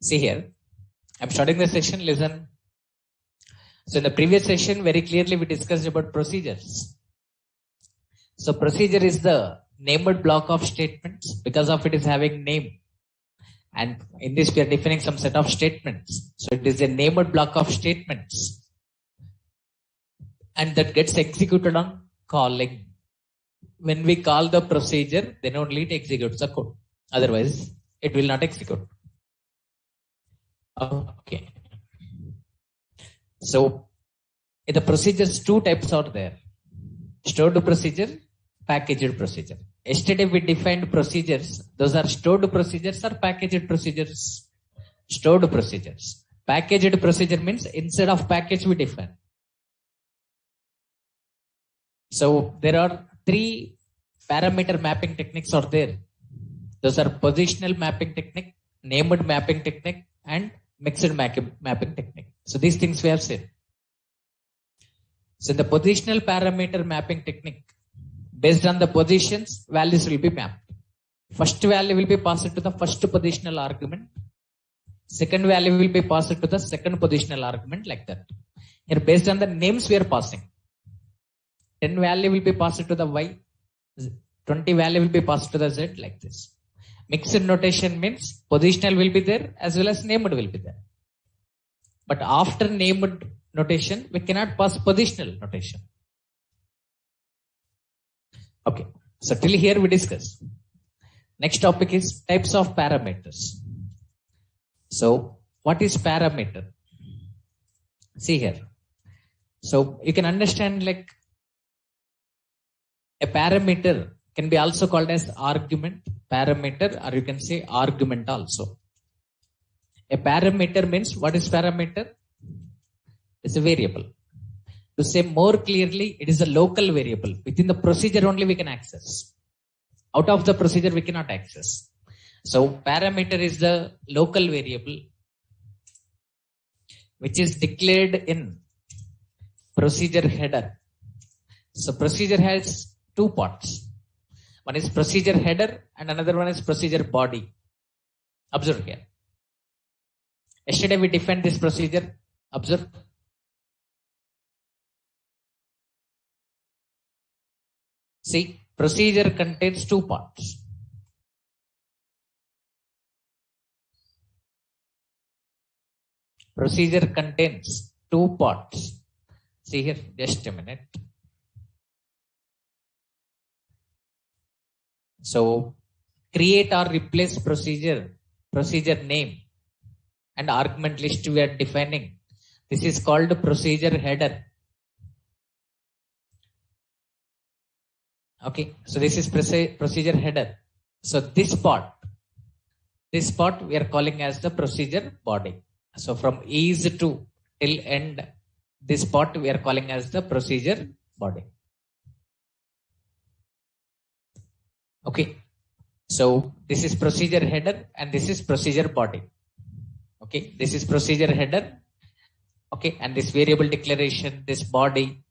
See here, I'm starting the session, listen. So in the previous session, very clearly we discussed about procedures. So procedure is the named block of statements because of it is having name. And in this we are defining some set of statements. So it is a named block of statements. And that gets executed on calling. When we call the procedure, then only it executes the code. Otherwise, it will not execute. Okay. So, in the procedures, two types are there. Stored procedure, packaged procedure. Yesterday we defined procedures. Those are stored procedures or packaged procedures. Stored procedures. Packaged procedure means instead of package we define. So there are three parameter mapping techniques are there. Those are positional mapping technique, named mapping technique, and mixed mapping technique. So these things we have seen. So the positional parameter mapping technique, based on the positions, values will be mapped. First value will be passed to the first positional argument. Second value will be passed to the second positional argument, like that. Here, based on the names we are passing. 10 value will be passed to the Y, 20 value will be passed to the Z, like this. Mixed notation means positional will be there as well as named will be there. But after named notation, we cannot pass positional notation. Okay, so till here we discuss. Next topic is types of parameters. So what is parameter? See here. So you can understand like a parameter can be also called as argument, parameter, or you can say argument also. A parameter means, what is parameter? It's a variable. To say more clearly, it is a local variable. Within the procedure only we can access. Out of the procedure we cannot access. So parameter is the local variable which is declared in procedure header. So procedure has two parts. One is procedure header and another one is procedure body. Observe here. Yesterday we defined this procedure. Observe. See, procedure contains two parts. Procedure contains two parts. See here, just a minute. So, create or replace procedure name and argument list we are defining. This is called procedure header. Okay, so this is procedure header. So this part we are calling as the procedure body. So from is to till end, this part we are calling as the procedure body. Okay, so this is procedure header and this is procedure body. Okay, this is procedure header. Okay, and this variable declaration, this body.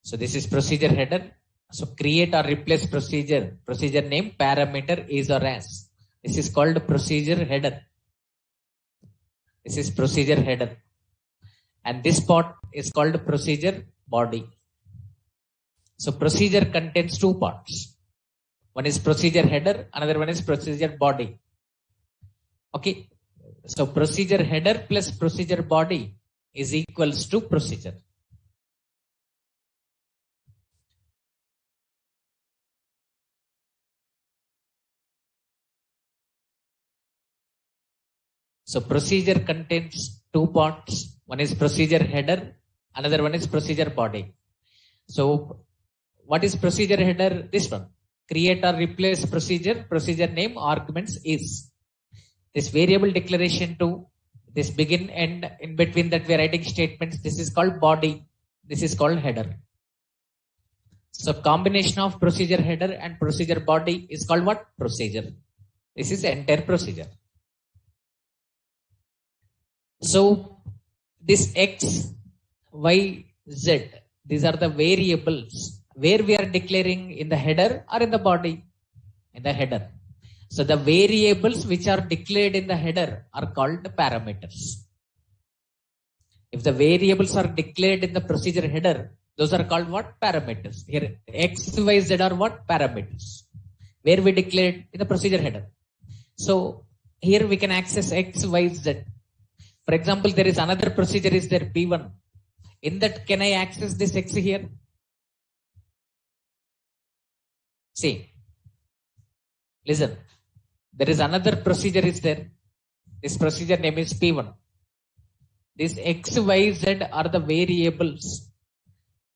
So this is procedure header. So create or replace procedure name, parameter, is or as. This is called procedure header. This is procedure header. And this part is called procedure body. So procedure contains two parts. One is procedure header, another one is procedure body. Okay, so procedure header plus procedure body is equals to procedure. So procedure contains two parts. One is procedure header, another one is procedure body. So what is procedure header? This one. Create or replace procedure name, arguments is. This variable declaration to this begin end, in between that we are writing statements. This is called body. This is called header. So combination of procedure header and procedure body is called what? Procedure. This is entire procedure. So this X, Y, Z, these are the variables where we are declaring in the header or in the body. In the header. So the variables which are declared in the header are called parameters. If the variables are declared in the procedure header, those are called what? Parameters. Here X, Y, Z are what? Parameters. Where we declared in the procedure header. So here we can access X, Y, Z. For example, there is another procedure is there P1. In that, can I access this X here? See, listen. There is another procedure is there. This procedure name is P1. This X, Y, Z are the variables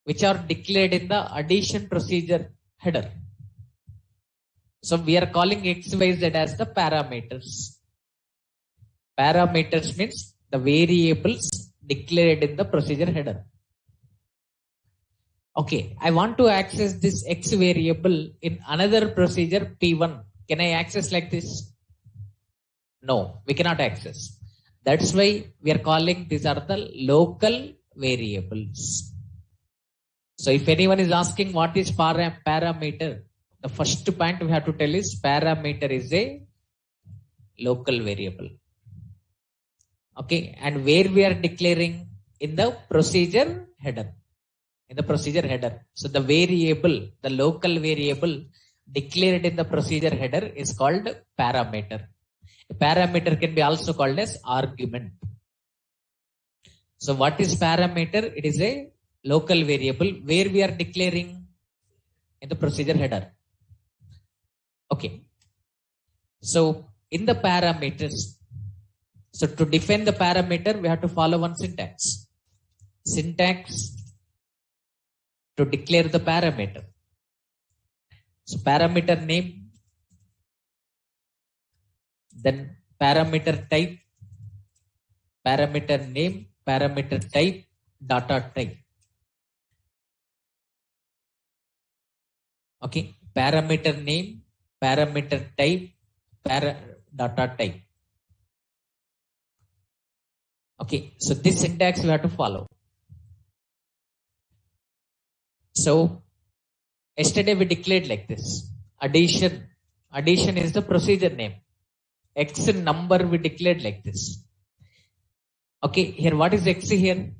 which are declared in the addition procedure header. So we are calling X, Y, Z as the parameters. Parameters means the variables declared in the procedure header. Okay, I want to access this X variable in another procedure P1. Can I access like this? No, we cannot access. That's why we are calling these are the local variables. So if anyone is asking what is parameter, the first point we have to tell is parameter is a local variable. Okay, and where we are declaring in the procedure header. In the procedure header. So the variable, the local variable declared in the procedure header is called parameter. A parameter can be also called as argument. So what is parameter? It is a local variable where we are declaring in the procedure header. Okay. So in the parameters, so to define the parameter, we have to follow one syntax. Syntax to declare the parameter. So parameter name, then parameter type, parameter name, parameter type, data type. Okay, parameter name, parameter type, data type. Okay, so this syntax we have to follow. So yesterday we declared like this. Addition. Addition is the procedure name. X number we declared like this. Okay, here what is X here?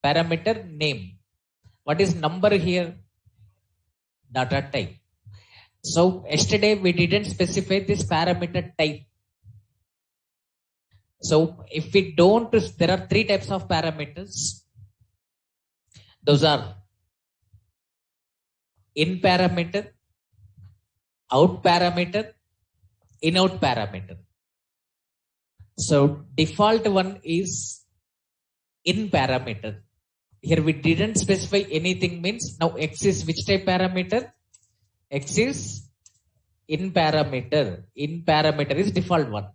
Parameter name. What is number here? Data type. So yesterday we didn't specify this parameter type. So if we don't, there are three types of parameters. Those are in parameter, out parameter, in out parameter. So default one is in parameter. Here we didn't specify anything, means now X is which type parameter? X is in parameter. In parameter is default one.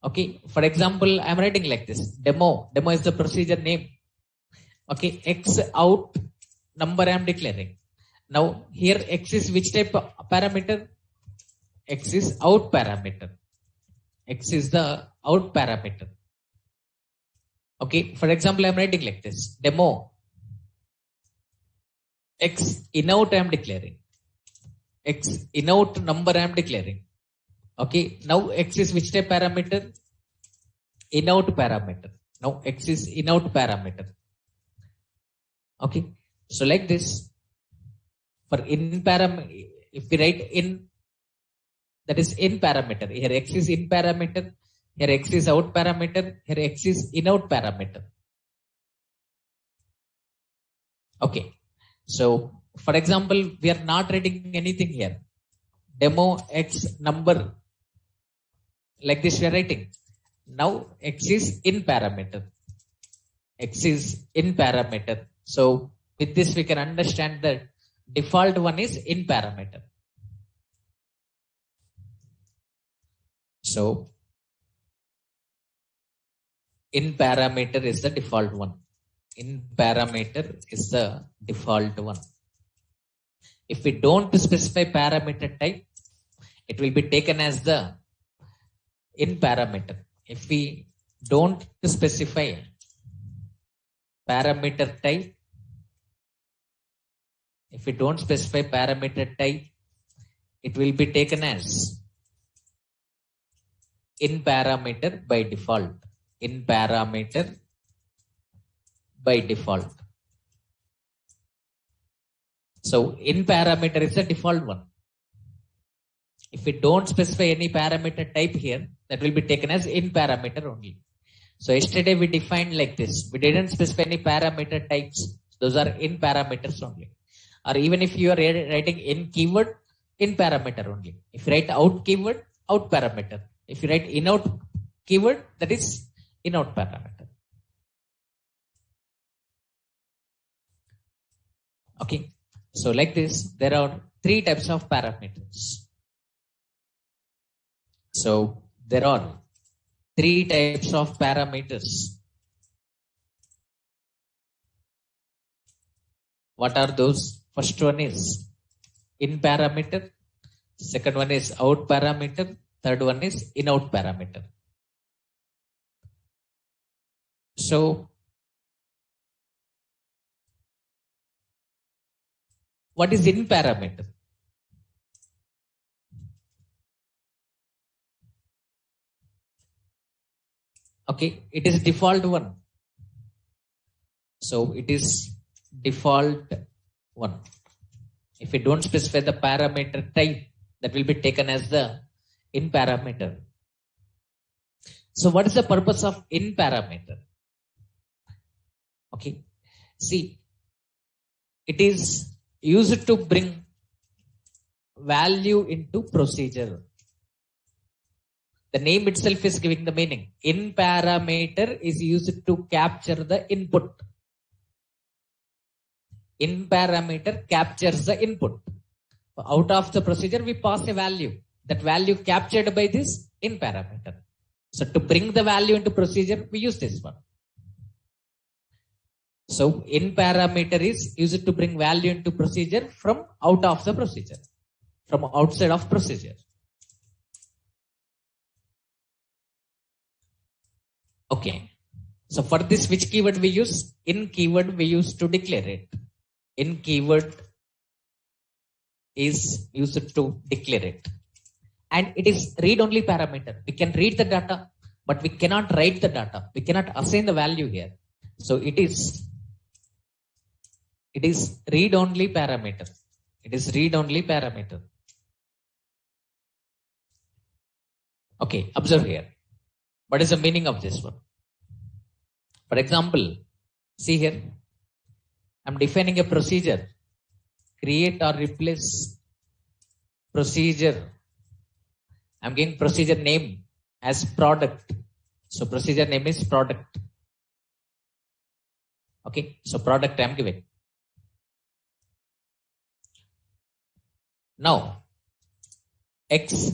Okay, for example, I'm writing like this. Demo. Demo is the procedure name. Okay, X out number I am declaring. Now here X is which type parameter? X is out parameter. X is the out parameter. Okay, for example, I am writing like this. Demo. X in out I am declaring. X in out number I am declaring. Okay, now X is which type parameter? In out parameter. Now X is in out parameter. Okay, so like this. For in parameter, if we write in, that is in parameter. Here X is in parameter. Here X is out parameter. Here X is in out parameter. Okay. So for example, we are not writing anything here. Demo X number. Like this we are writing. Now X is in parameter. X is in parameter. So with this we can understand that default one is in parameter. So in parameter is the default one. In parameter is the default one. If we don't specify parameter type, it will be taken as the in parameter. If we don't specify parameter type, if we don't specify parameter type, it will be taken as in parameter by default. In parameter by default. So in parameter is the default one. If we don't specify any parameter type here, that will be taken as in parameter only. So yesterday we defined like this. We didn't specify any parameter types. Those are in parameters only. Or even if you are writing in keyword, in parameter only. If you write out keyword, out parameter. If you write in out keyword, that is in out parameter. Okay. So like this, there are three types of parameters. So there are three types of parameters. What are those? First one is in parameter. Second one is out parameter. Third one is in out parameter. So what is in parameter? Okay, it is default one. So it is default one. If we don't specify the parameter type, that will be taken as the in parameter. So what is the purpose of in parameter? Okay, see, it is used to bring value into procedure. The name itself is giving the meaning. In parameter is used to capture the input. In parameter captures the input. Out of the procedure, we pass a value. That value captured by this in parameter. So to bring the value into procedure, we use this one. So in parameter is used to bring value into procedure from out of the procedure, from outside of procedure. Okay. So for this, which keyword we use? In keyword we use to declare it. In keyword is used to declare it. And it is read-only parameter. We can read the data, but we cannot write the data. We cannot assign the value here. So it is read-only parameter. It is read-only parameter. Okay, observe here. What is the meaning of this one? For example, see here. I'm defining a procedure. Create or replace procedure. I'm giving procedure name as product. So procedure name is product. Okay, so product I'm giving. Now, X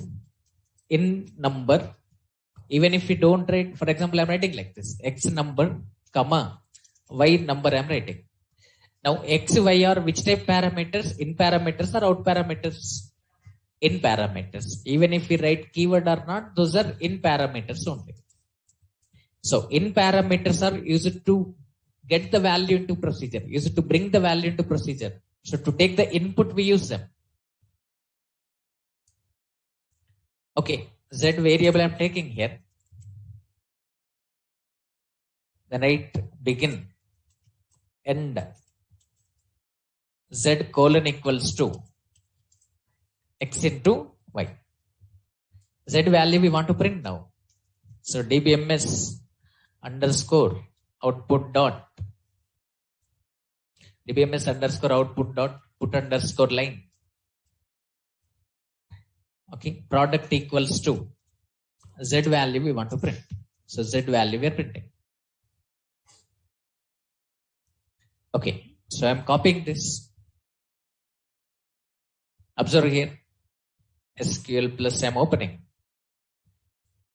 in number, even if you don't write, for example, I'm writing like this, X number, comma, Y number I'm writing. Now, X, Y are which type parameters? In parameters or out parameters? In parameters. Even if we write keyword or not, those are in parameters only. So, in parameters are used to get the value into procedure, used to bring the value into procedure. So, to take the input, we use them. Okay, Z variable I'm taking here. Then write begin, end, Z colon equals to X into Y. Z value we want to print now. So dbms underscore output dot, dbms underscore output dot put underscore line. Okay, product equals to Z value we want to print. So Z value we are printing. Okay, so I'm copying this. Observe here. SQL plus I'm opening.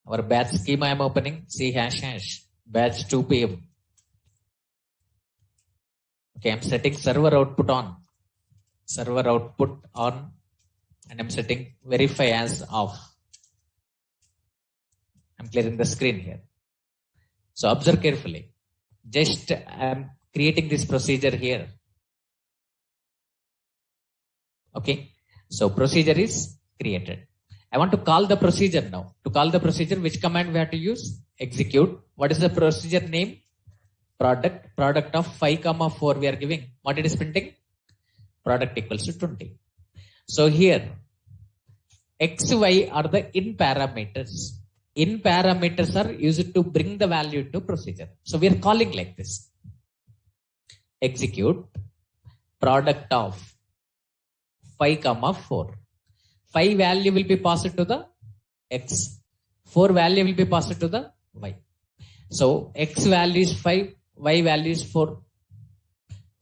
Our batch schema I'm opening. C ## batch 2 PM. Okay, I'm setting server output on. Server output on. And I'm setting verify as off. I'm clearing the screen here. So observe carefully. Just I'm creating this procedure here. Okay. So procedure is created. I want to call the procedure now. To call the procedure, which command we have to use? Execute. What is the procedure name? Product of 5 comma 4 we are giving. What it is printing? Product equals to 20. So here x, y are the in parameters. In parameters are used to bring the value into procedure. So we are calling like this. Execute product of 5 comma 4. 5 value will be passed to the x. 4 value will be passed to the y. So x value is 5, y value is 4.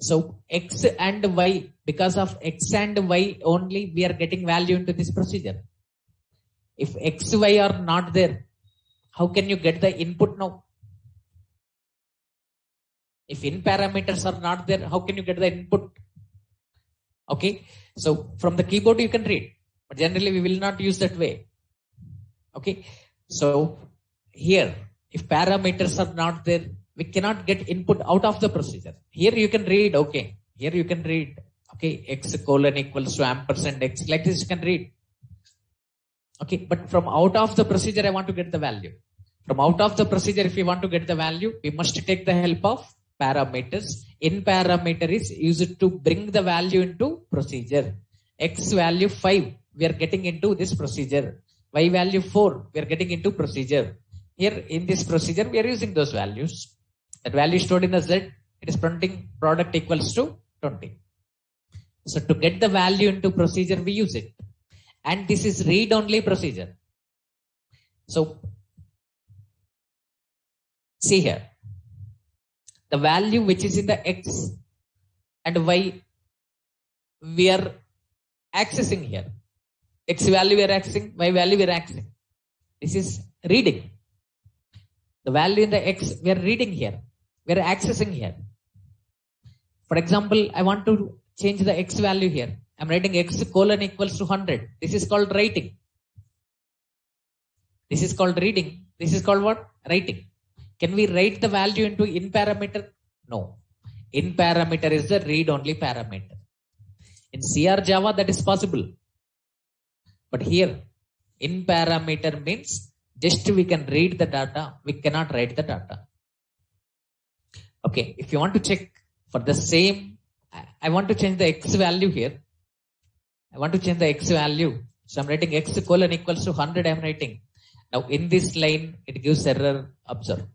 So x and y, because of x and y only we are getting value into this procedure. If x, y are not there, how can you get the input now? If in parameters are not there, how can you get the input? Okay, so from the keyboard you can read, but generally we will not use that way. Okay, so here, if parameters are not there, we cannot get input out of the procedure. Here you can read, okay, here you can read, okay, x colon equals to ampersand x, like this you can read. Okay, but from out of the procedure, I want to get the value. From out of the procedure, if we want to get the value, we must take the help of parameters. In parameter is used to bring the value into procedure. X value 5, we are getting into this procedure. Y value 4, we are getting into procedure. Here in this procedure, we are using those values. That value stored in the Z, it is printing product equals to 20. So to get the value into procedure, we use it. And this is read-only procedure. So see here, the value which is in the x and y we are accessing here. X value we are accessing, y value we are accessing. This is reading. The value in the x we are reading here. We are accessing here. For example, I want to change the x value here. I'm writing x colon equals to 100. This is called writing. This is called reading. This is called what? Writing. Can we write the value into in parameter? No. In parameter is the read-only parameter. In C or Java, that is possible. But here, in parameter means just we can read the data. We cannot write the data. Okay. If you want to check for the same, I want to change the x value here. I want to change the x value. So I'm writing x colon equals to 100. I'm writing. Now in this line, it gives error. Observe.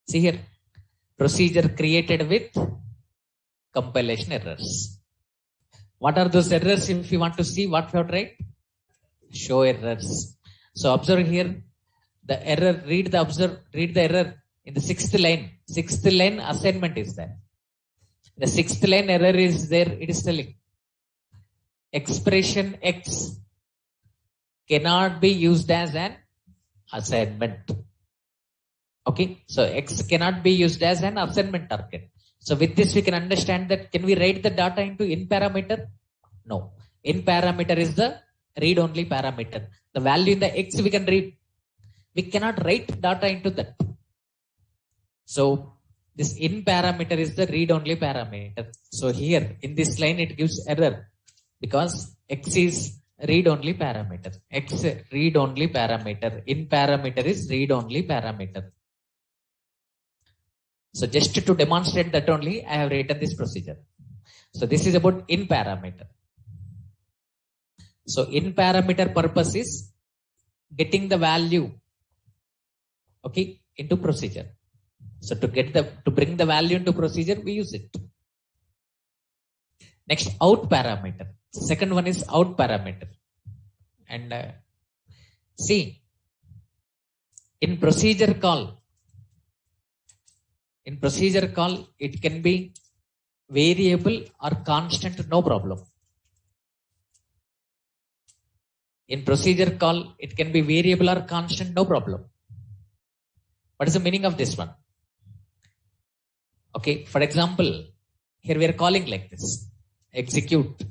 See here, procedure created with compilation errors. What are those errors? If you want to see what we have to write, show errors. So observe here, the error, read the error in the 6th line. 6th line assignment is there. The 6th line error is there. It is telling expression x cannot be used as an assignment. Okay, so x cannot be used as an assignment target. So with this we can understand that can we write the data into in parameter? No. In parameter is the read only parameter. The value in the x we can read. We cannot write data into that. So this in parameter is the read only parameter. So here in this line it gives error because x is read only parameter. X read only parameter. In parameter is read only parameter. So just to demonstrate that only, I have written this procedure. So this is about in parameter. So in parameter purpose is getting the value, okay, into procedure. So to bring the value into procedure, we use it. Next, out parameter. Second one is out parameter. And see, in procedure call, it can be variable or constant, no problem. In procedure call, it can be variable or constant, no problem. What is the meaning of this one? Okay, for example, here we are calling like this. Execute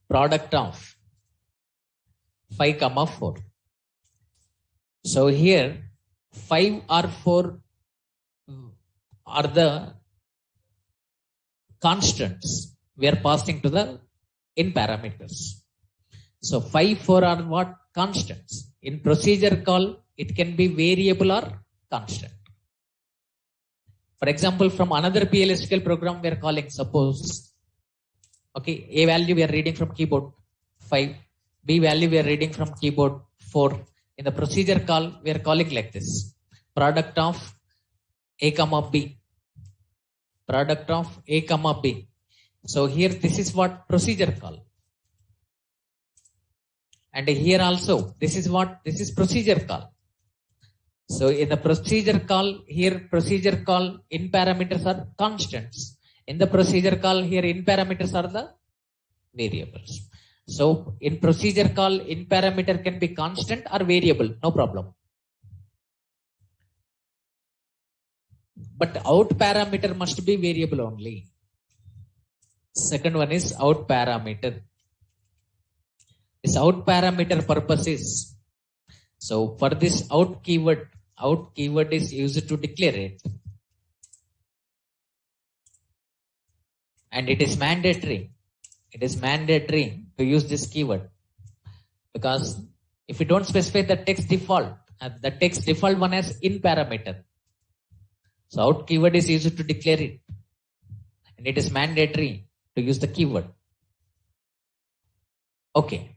product of 5 comma 4. So here 5 or 4 are the constants we are passing to the in parameters. So 5, 4 are what? Constants. In procedure call, it can be variable or constant. For example, from another PLSQL program, we are calling, suppose, okay, A value we are reading from keyboard 5, B value we are reading from keyboard 4. In the procedure call, we are calling like this: product of A comma B. Product of A comma B. So here this is what procedure call. And here also, this is what? This is procedure call. So in the procedure call, here procedure call in parameters are constants. In the procedure call, here in parameters are the variables. So in procedure call, in parameter can be constant or variable, no problem. But out parameter must be variable only. Second one is out parameter. This out parameter purpose is, so for this out keyword is used to declare it. And it is mandatory. It is mandatory to use this keyword. Because if you don't specify the text default one has in parameter. So out keyword is used to declare it. And it is mandatory to use the keyword. Okay.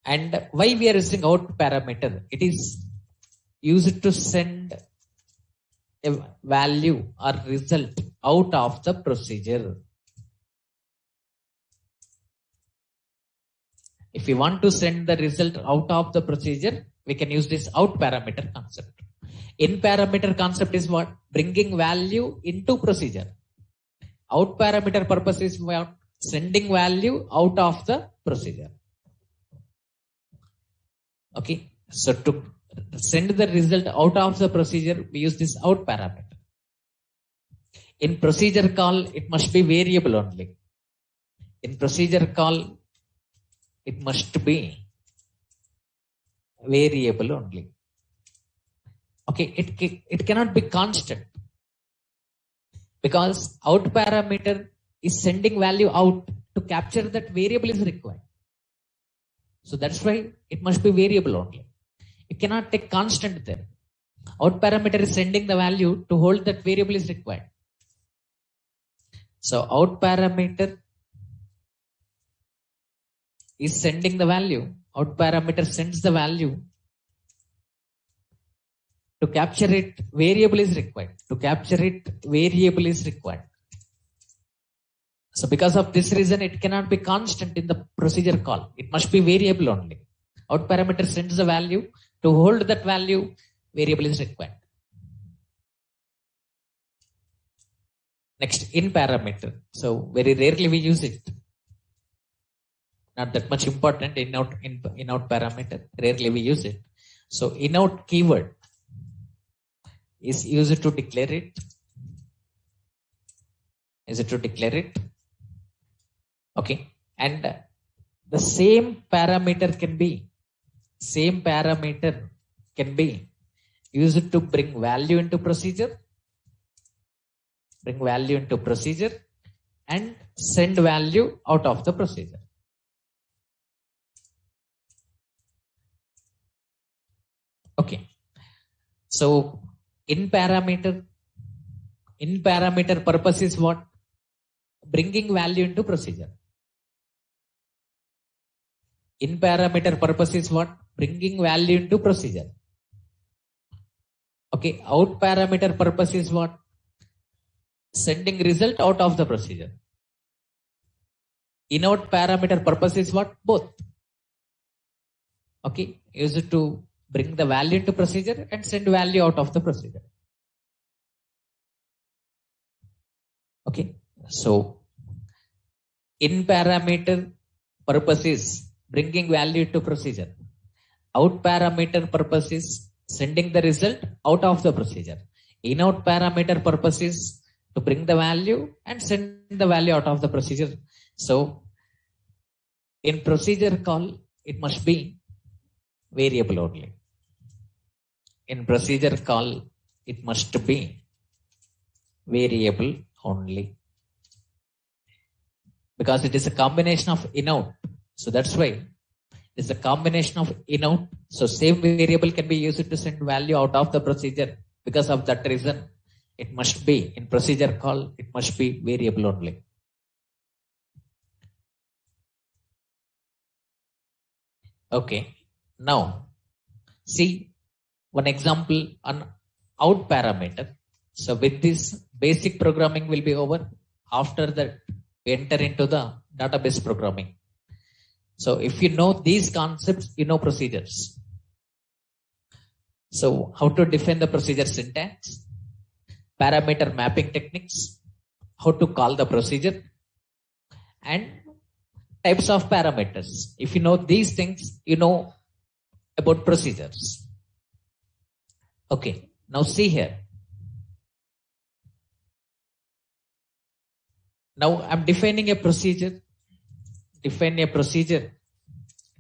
And why we are using out parameter? It is used to send a value or result out of the procedure. If we want to send the result out of the procedure, we can use this out parameter concept. In parameter concept is what? Bringing value into procedure. Out parameter purpose is what? Sending value out of the procedure. Okay. So to send the result out of the procedure, we use this out parameter. In procedure call, it must be variable only. In procedure call, it must be variable only. Okay, it cannot be constant. Because out parameter is sending value out to capture that variable is required. So that's why it must be variable only. You cannot take constant there. Out parameter is sending the value to hold that variable is required. So out parameter is sending the value. Out parameter sends the value. To capture it, variable is required. To capture it, variable is required. So because of this reason, it cannot be constant in the procedure call. It must be variable only. Out parameter sends the value. To hold that value, variable is required. Next, in parameter. So very rarely we use it. Not that much important in out parameter. Rarely we use it. So in out keyword is used to declare it. Is it to declare it? Okay. And the same parameter can be used to bring value into procedure. Bring value into procedure and send value out of the procedure. Okay. So in parameter purpose is what? Bringing value into procedure. In parameter purpose is what? Bringing value into procedure. Okay. Out parameter purpose is what? Sending result out of the procedure. In out parameter purpose is what? Both. Okay. Used to bring the value into procedure and send value out of the procedure. Okay. So in parameter purpose is bringing value to procedure. Out parameter purpose is sending the result out of the procedure. In out parameter purpose is to bring the value and send the value out of the procedure. So in procedure call, it must be variable only. In procedure call, it must be variable only. because it is a combination of in-out. So that's why it's a combination of in-out. So same variable can be used to send value out of the procedure. Because of that reason, it must be in procedure call, it must be variable only. Okay. Now, see one example on out parameter. So with this, basic programming will be over. After that, we enter into the database programming. So if you know these concepts, you know procedures. So how to define the procedure syntax, parameter mapping techniques, how to call the procedure, and types of parameters. If you know these things, you know about procedures. Okay, now see here. Now I'm defining a procedure. Define a procedure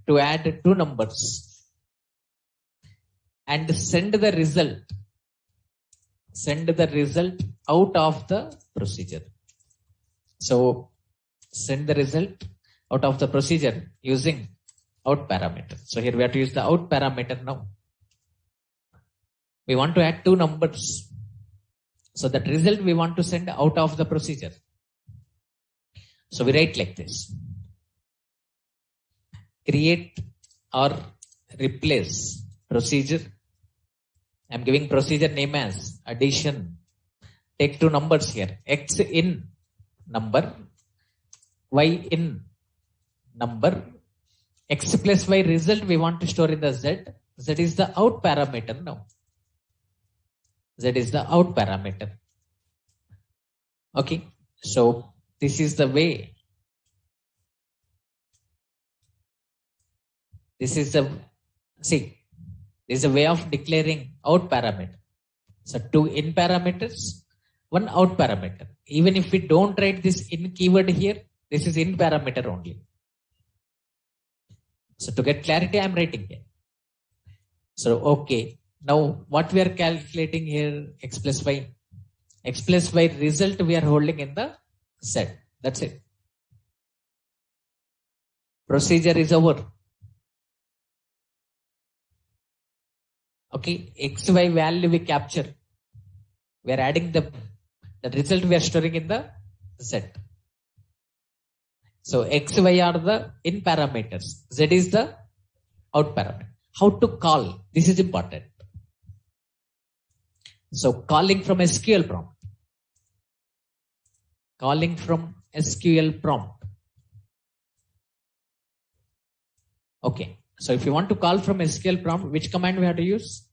to add two numbers and send the result. Send the result out of the procedure. So send the result out of the procedure using out parameter. So here we have to use the out parameter now. We want to add two numbers. So that result we want to send out of the procedure. So we write like this. Create or replace procedure. I'm giving procedure name as addition. Take two numbers here. X in number, Y in number. X plus Y result we want to store in the Z. Z is the out parameter now. Z is the out parameter. Okay. So this is the way. This is the, see, this is a way of declaring out parameter. So two in parameters, one out parameter. Even if we don't write this in keyword here, this is in parameter only. So to get clarity, I'm writing here. So, okay. Now what we are calculating here, X plus Y. X plus Y result we are holding in the set. That's it. Procedure is over. Okay, XY value we capture. We are adding the result we are storing in the set. So XY are the in parameters. Z is the out parameter. How to call? This is important. So calling from SQL prompt. Calling from SQL prompt. Okay. So if you want to call from SQL prompt, which command we have to use?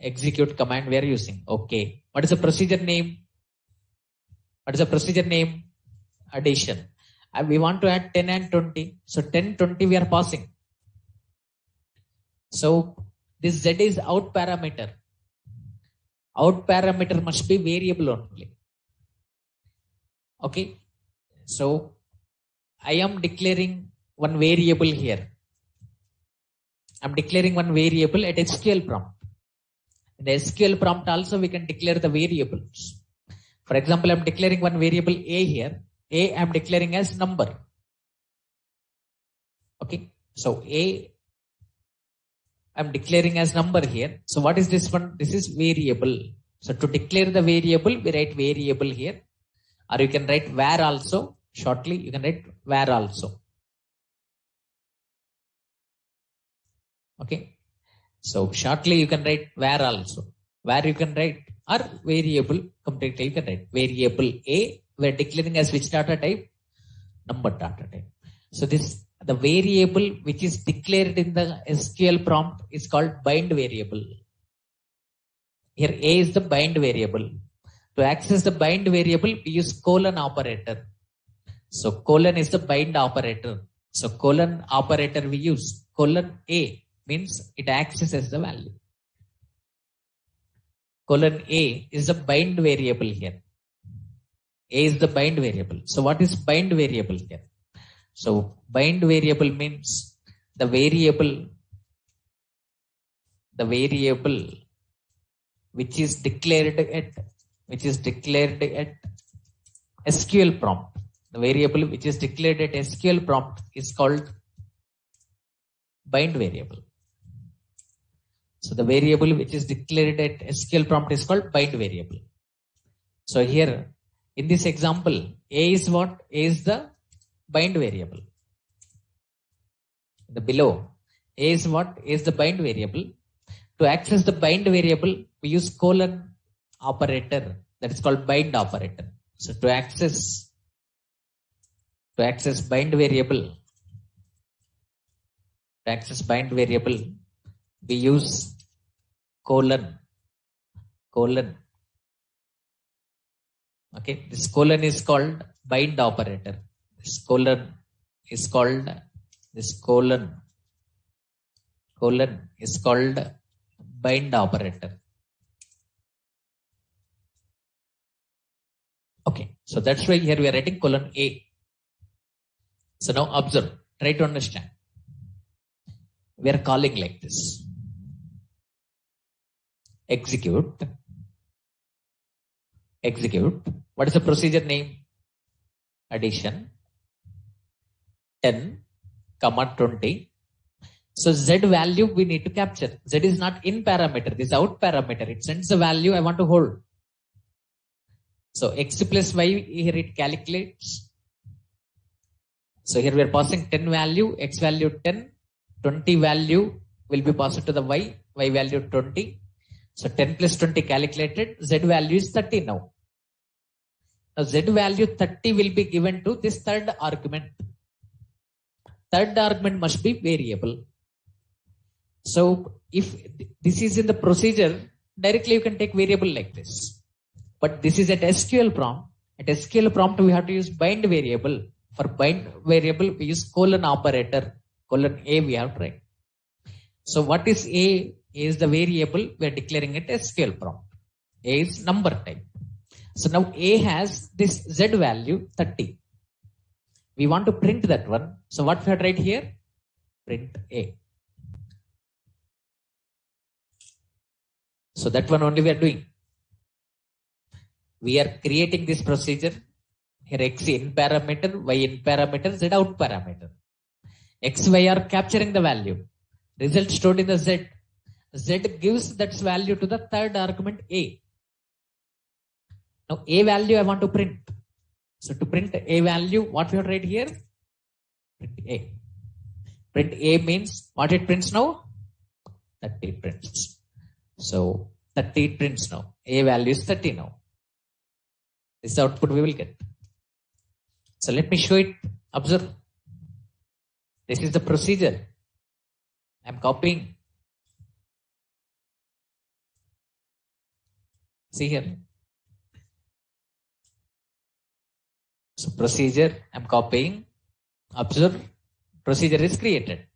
Execute command we are using. Okay. What is the procedure name? What is the procedure name? Addition. We want to add 10 and 20. So 10, 20 we are passing. So this Z is out parameter. Out parameter must be variable only. Okay. So I am declaring one variable here. I'm declaring one variable at SQL prompt. In the SQL prompt also we can declare the variables. For example, I'm declaring one variable A here. A I'm declaring as number. Okay. So A I'm declaring as number here. So what is this one? This is variable. So to declare the variable, we write variable here. Or you can write var also. Shortly, you can write var also. Okay. So shortly you can write var also. Var you can write or variable completely you can write. Variable A, we are declaring as which data type? Number data type. So this the variable which is declared in the SQL prompt is called bind variable. Here A is the bind variable. To access the bind variable, we use colon operator. So colon is the bind operator. So colon operator we use. Colon A means it accesses the value. Colon A is the bind variable here. A is the bind variable. So what is bind variable here? So bind variable means the variable which is declared at SQL prompt. The variable which is declared at SQL prompt is called bind variable. So the variable which is declared at SQL prompt is called bind variable. So here in this example, A is what? A is the bind variable. The below, A is what? A is the bind variable. To access the bind variable, we use colon operator. That is called bind operator. So to access bind variable, we use colon. Okay, this colon is called bind operator. This colon is called bind operator. Okay, so that's why here we are writing colon A. So now observe, try to understand. We are calling like this. Execute. What is the procedure name? Addition. 10, 20. So Z value we need to capture. Z is not in parameter. This is out parameter. It sends the value I want to hold. So X plus Y, here it calculates. So here we are passing 10 value, X value 10, 20 value will be passed to the Y, Y value 20. So 10 plus 20 calculated, Z value is 30 now. Now Z value 30 will be given to this third argument. Third argument must be variable. So if this is in the procedure, directly you can take variable like this. But this is at SQL prompt. At SQL prompt, we have to use bind variable. For bind variable, we use colon operator. Colon A we have to write. So what is A? A is the variable we are declaring it SQL prompt. A is number type. So now A has this Z value 30. We want to print that one. So what we have to write here? Print A. So that one only we are doing. We are creating this procedure. Here X in parameter, Y in parameter, Z out parameter. X, Y are capturing the value. Result stored in the Z. Z gives that value to the third argument A. Now A value I want to print. So to print A value, what we have to write here? Print A. Print A means what it prints now? 30 prints. So 30 prints now. A value is 30 now. This is the output we will get. So let me show it. Observe. This is the procedure. I am copying. See here. So procedure, I am copying. Observe. Procedure is created.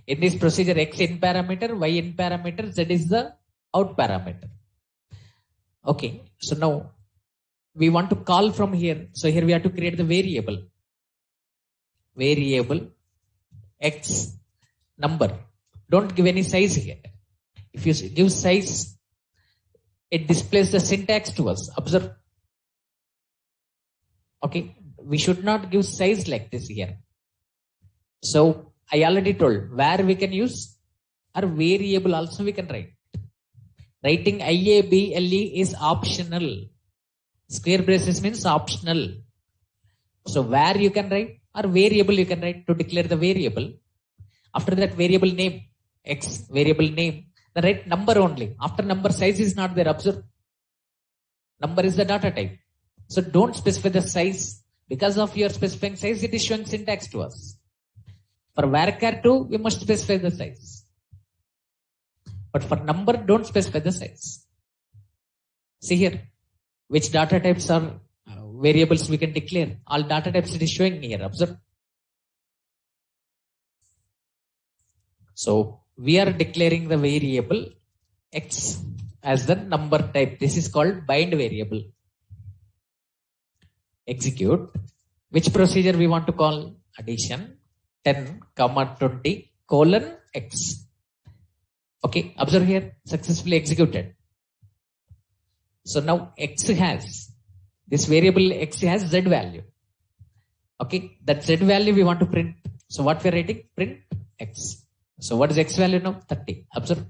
In this procedure, X in parameter, Y in parameter, Z is the out parameter. Okay. So now we want to call from here. So here we have to create the variable. Variable X number. Don't give any size here. If you give size, it displays the syntax to us. Observe. Okay. We should not give size like this here. So I already told where we can use our variable also we can write. Writing IABLE is optional. Square braces means optional. So where you can write or variable you can write to declare the variable. After that variable name, X variable name, the write number only. After number size is not there. Observe. Number is the data type. So don't specify the size. Because of your specifying size, it is showing syntax to us. For varchar 2, we must specify the size. But for number, don't specify the size. See here, which data types are variables we can declare. All data types it is showing here. Observe. So we are declaring the variable X as the number type. This is called bind variable. Execute. Which procedure we want to call? Addition 10, 20, X. Okay, observe here, successfully executed. So now X has, this variable X has Z value. Okay, that Z value we want to print. So what we are writing? Print X. So what is X value now? 30. Observe.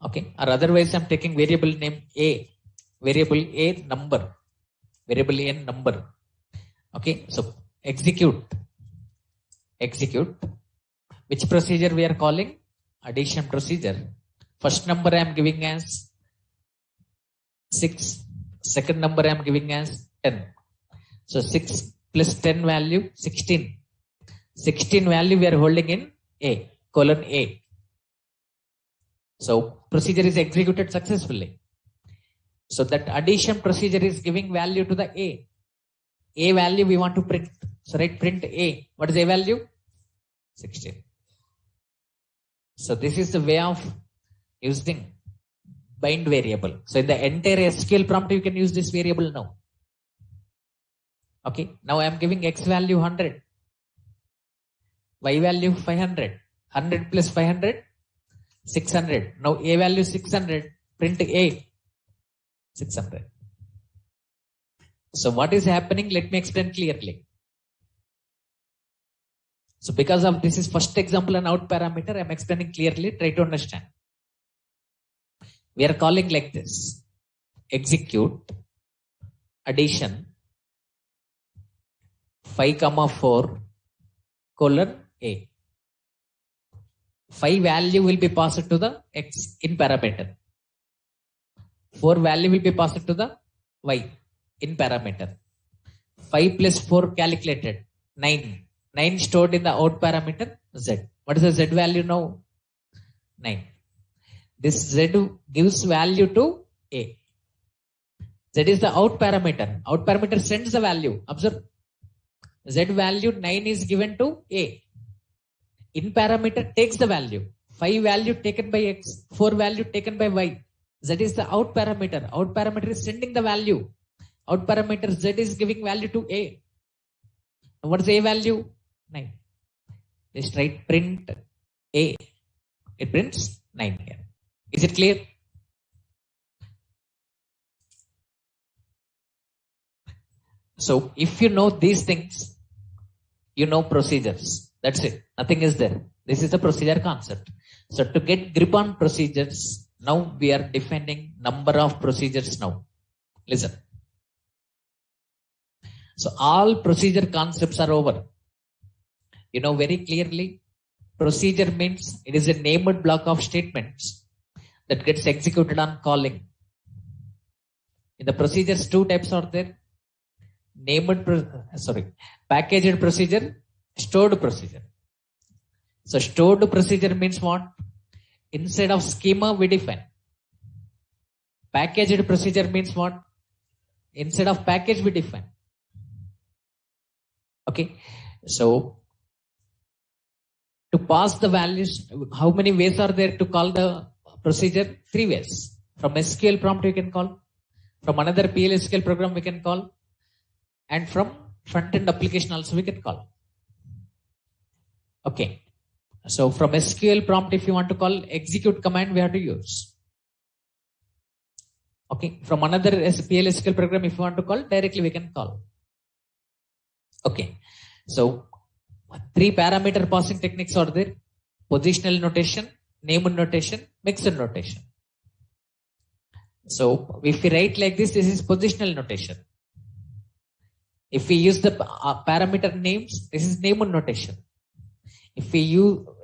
Okay, or otherwise I'm taking variable name A. Variable A number. Variable A number. Okay, so execute. Execute. Which procedure we are calling? Addition procedure. First number I am giving as 6. Second number I am giving as 10. So 6 plus 10 value 16. 16 value we are holding in A, colon A. So procedure is executed successfully. So that addition procedure is giving value to the A. A value we want to print. So write print A. What is A value? 16. So this is the way of using bind variable. So in the entire SQL prompt you can use this variable now. Okay, now I am giving X value 100. Y value 500. 100 plus 500, 600. Now A value 600. Print A. 600. So what is happening? Let me explain clearly. So because of this is first example and out parameter, I am explaining clearly. Try to understand. We are calling like this. Execute addition 5, 4 colon A. 5 value will be passed to the X in parameter. 4 value will be passed to the Y in parameter. 5 plus 4 calculated 9. 9 stored in the out parameter Z. What is the Z value now? 9. This Z gives value to A. Z is the out parameter. Out parameter sends the value. Observe. Z value 9 is given to A. In parameter takes the value. 5 value taken by X. 4 value taken by Y. Z is the out parameter. Out parameter is sending the value. Out parameter Z is giving value to A. What is A value? 9. Just write print A. It prints 9 here. Is it clear? So if you know these things, you know procedures. That's it. Nothing is there. This is the procedure concept. So to get grip on procedures, now we are defining number of procedures now. Listen. So all procedure concepts are over. You know very clearly, procedure means it is a named block of statements that gets executed on calling. In the procedures, 2 types are there. Packaged procedure, stored procedure. So stored procedure means what? Instead of schema we define. Packaged procedure means what? Instead of package we define. Okay. So to pass the values, how many ways are there to call the procedure? 3 ways. From SQL prompt we can call. From another PL/SQL program we can call. And from front-end application also we can call. Okay. So from SQL prompt, if you want to call execute command, we have to use. Okay. From another PL/SQL program, if you want to call, directly we can call. Okay. So 3 parameter passing techniques are there. Positional notation, named notation, mixed notation. So if we write like this, this is positional notation. If we use the parameter names, this is named notation. If we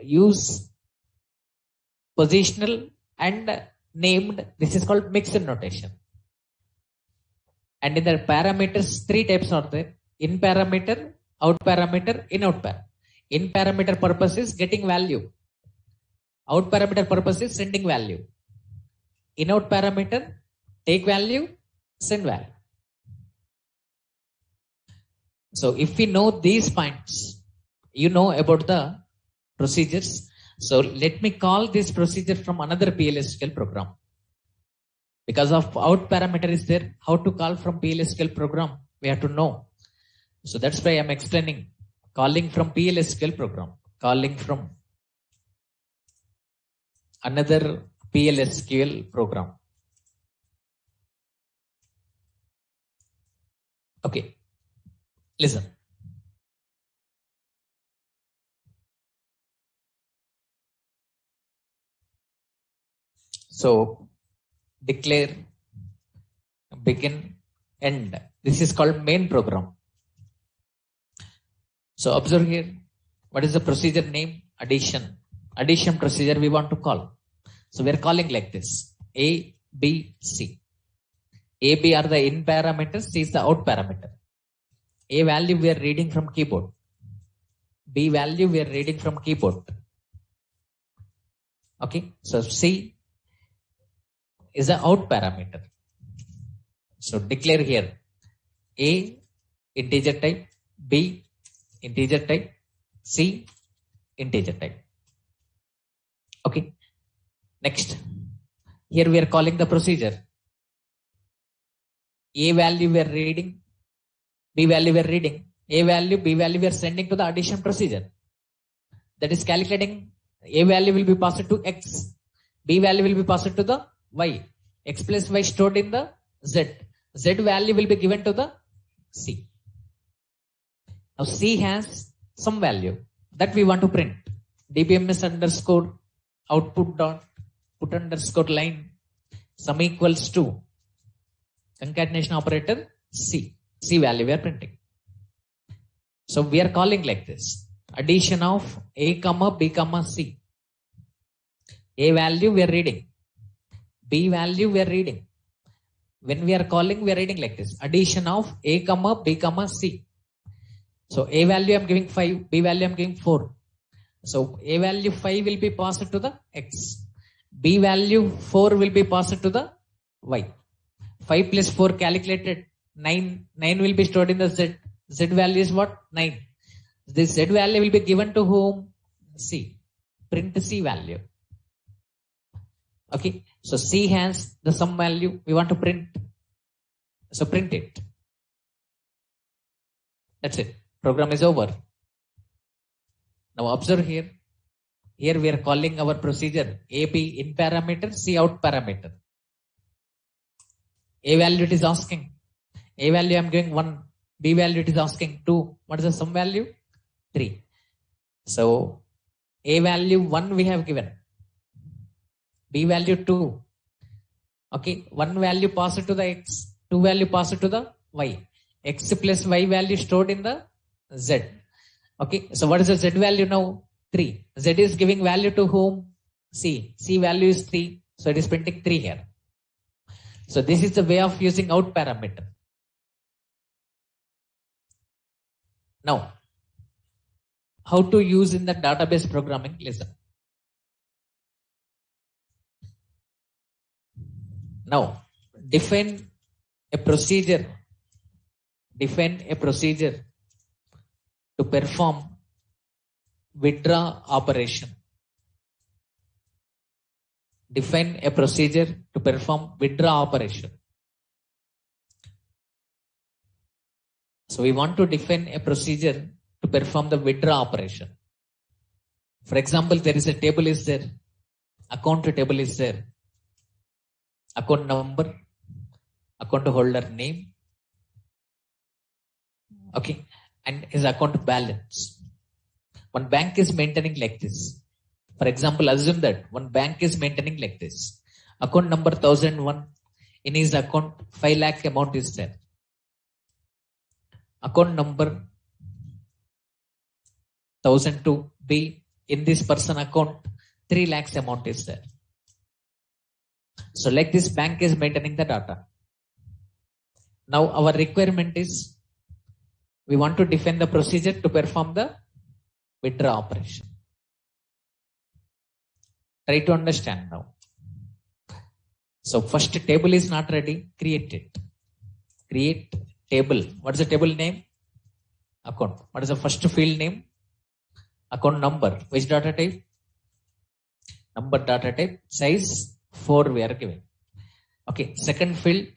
use positional and named, this is called mixed notation. And in the parameters, 3 types are there. In parameter, out parameter, in out parameter. In parameter purpose is getting value. Out parameter purpose is sending value. In out parameter, take value, send value. So if we know these points, you know about the procedures. So let me call this procedure from another PL/SQL program. Because of out parameter is there, how to call from PL/SQL program, we have to know. So that's why I'm explaining calling from PL/SQL program, calling from another PL/SQL program. Okay. Listen. So declare, begin, end. This is called main program. So observe here. What is the procedure name? Addition. Addition procedure we want to call. So we are calling like this. A, B, C. A, B are the in parameters. C is the out parameter. A value we are reading from keyboard. B value we are reading from keyboard. Okay. So C is the out parameter. So declare here. A, integer type. B, integer type. C, integer type. Okay. Next. Here we are calling the procedure. A value we are reading. B value we are reading. A value, B value we are sending to the addition procedure. That is calculating. A value will be passed to X. B value will be passed to the Y. X plus Y stored in the Z. Z value will be given to the C. Now C has some value that we want to print. dbms underscore output dot put underscore line sum equals to concatenation operator C. C value we are printing. So we are calling like this. Addition of A comma B comma C. A value we are reading. B value we are reading. When we are calling, we are reading like this. Addition of A comma B comma C. So A value I am giving 5, B value I am giving 4. So A value 5 will be passed to the X. B value 4 will be passed to the Y. 5 plus 4 calculated 9. 9 will be stored in the Z. Z value is what? 9. This Z value will be given to whom? C. Print C value. Okay. So C has the sum value we want to print. So print it. That's it. Program is over. Now observe here. Here we are calling our procedure A, B in parameter, C out parameter. A value it is asking. A value I am giving 1. B value it is asking 2. What is the sum value? 3. So A value 1 we have given. B value 2. Okay. 1 value passed to the X. 2 value passed to the Y. X plus Y value stored in the Z. Okay. So what is the Z value now? 3. Z is giving value to whom? C. C value is 3. So it is printing 3 here. So this is the way of using out parameter. Now, how to use in the database programming? Listen. Now, define a procedure. Define a procedure to perform withdraw operation. Define a procedure to perform withdraw operation. So we want to define a procedure to perform the withdraw operation. For example, there is a table is there. Account table is there. Account number, account holder name, okay, and his account balance. One bank is maintaining like this. For example, assume that one bank is maintaining like this. Account number 1001, in his account 5 lakh amount is there. Account number 1002B, in this person account 3 lakhs amount is there. So like this bank is maintaining the data. Now our requirement is we want to define the procedure to perform the withdraw operation. Try to understand now. So first table is not ready. Create it. Create table. What is the table name? Account. What is the first field name? Account number. Which data type? Number data type. Size 4 we are giving. Okay. Second field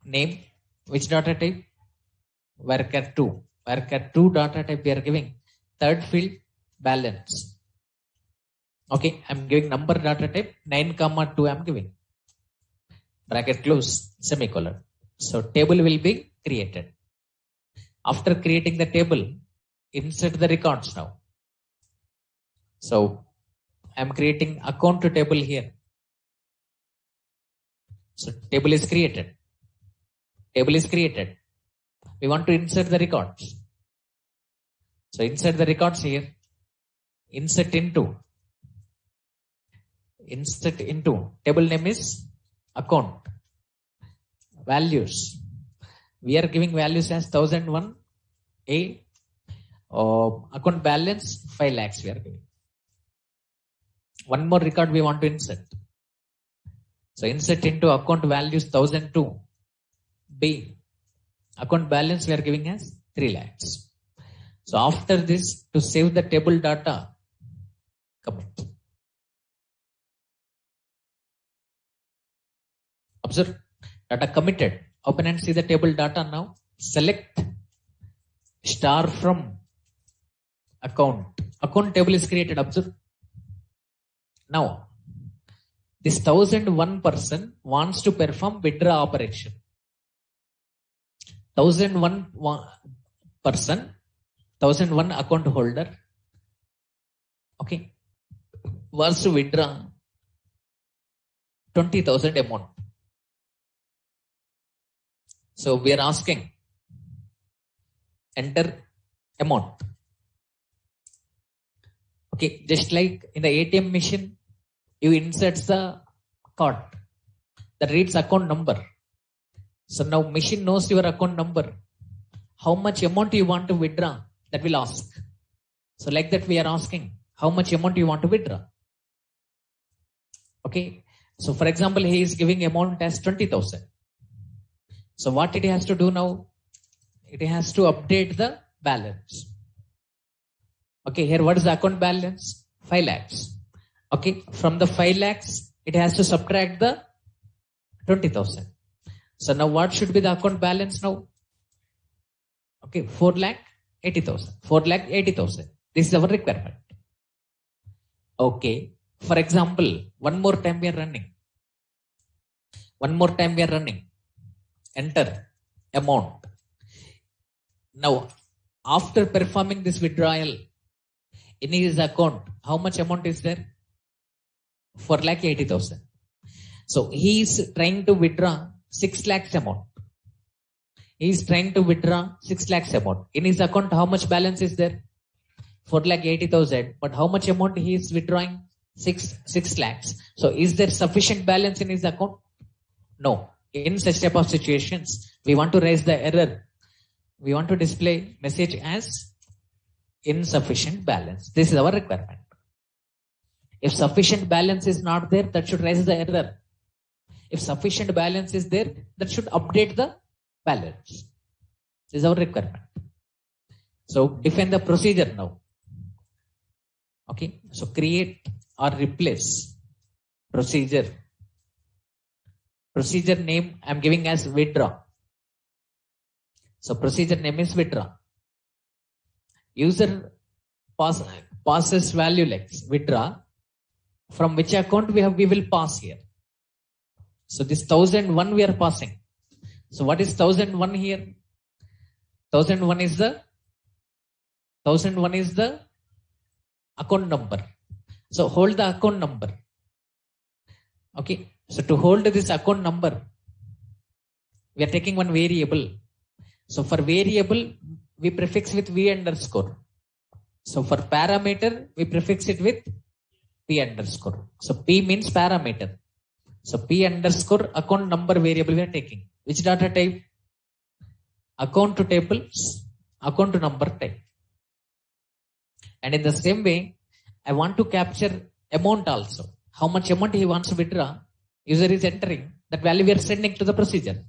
name. Which data type? Worker 2. Worker 2 data type we are giving. Third field balance. Okay. I'm giving number data type 9,2 I'm giving. Bracket close. Semicolon. So table will be created. After creating the table, insert the records now. So I'm creating account to table here. So table is created. Table is created. We want to insert the records. So insert the records here. Insert into. Insert into. Table name is account. Values. We are giving values as 1001 A. Account balance 5 lakhs we are giving. One more record we want to insert. So insert into account values 1002 B. Account balance we are giving as 3 lakhs. So after this, to save the table data, commit. Observe, data committed. Open and see the table data now. Select star from account. Account table is created. Observe. Now, this 1001 person wants to perform withdraw operation. 1001 person, 1001 account holder, okay, wants to withdraw 20,000 amount. So we are asking, enter amount. Okay, just like in the ATM machine, you insert the card that reads account number. So now machine knows your account number. How much amount you want to withdraw? That will ask. So like that we are asking, how much amount you want to withdraw? Okay. So for example, he is giving amount as 20,000. So what it has to do now? It has to update the balance. Okay, here what is the account balance? 5 lakhs. Okay, from the 5 lakhs, it has to subtract the 20,000. So now what should be the account balance now? Okay, 4,80,000. 4,80,000. This is our requirement. Okay, for example, one more time we are running. One more time we are running. Enter amount. Now, after performing this withdrawal in his account, how much amount is there? 4,80,000. So he is trying to withdraw 6 lakhs amount. He is trying to withdraw 6 lakhs amount. In his account, how much balance is there? 4,80,000. But how much amount he is withdrawing? 6 lakhs. So is there sufficient balance in his account? No. In such type of situations, we want to raise the error. We want to display message as insufficient balance. This is our requirement. If sufficient balance is not there, that should raise the error. If sufficient balance is there, that should update the balance. This is our requirement. So define the procedure now. Okay. So create or replace procedure. Procedure name I am giving as withdraw. So procedure name is withdraw. User passes value like withdraw. From which account we will pass here. So this 1001 we are passing. So what is 1001 here? 1001 is the account number. So hold the account number. Okay. So to hold this account number, we are taking one variable. So for variable, we prefix with v underscore. So for parameter, we prefix it with p underscore. So p means parameter. So p underscore account number variable we are taking. Which data type? Account to tables, account to number type. And in the same way, I want to capture amount also. How much amount he wants to withdraw? User is entering. That value we are sending to the procedure.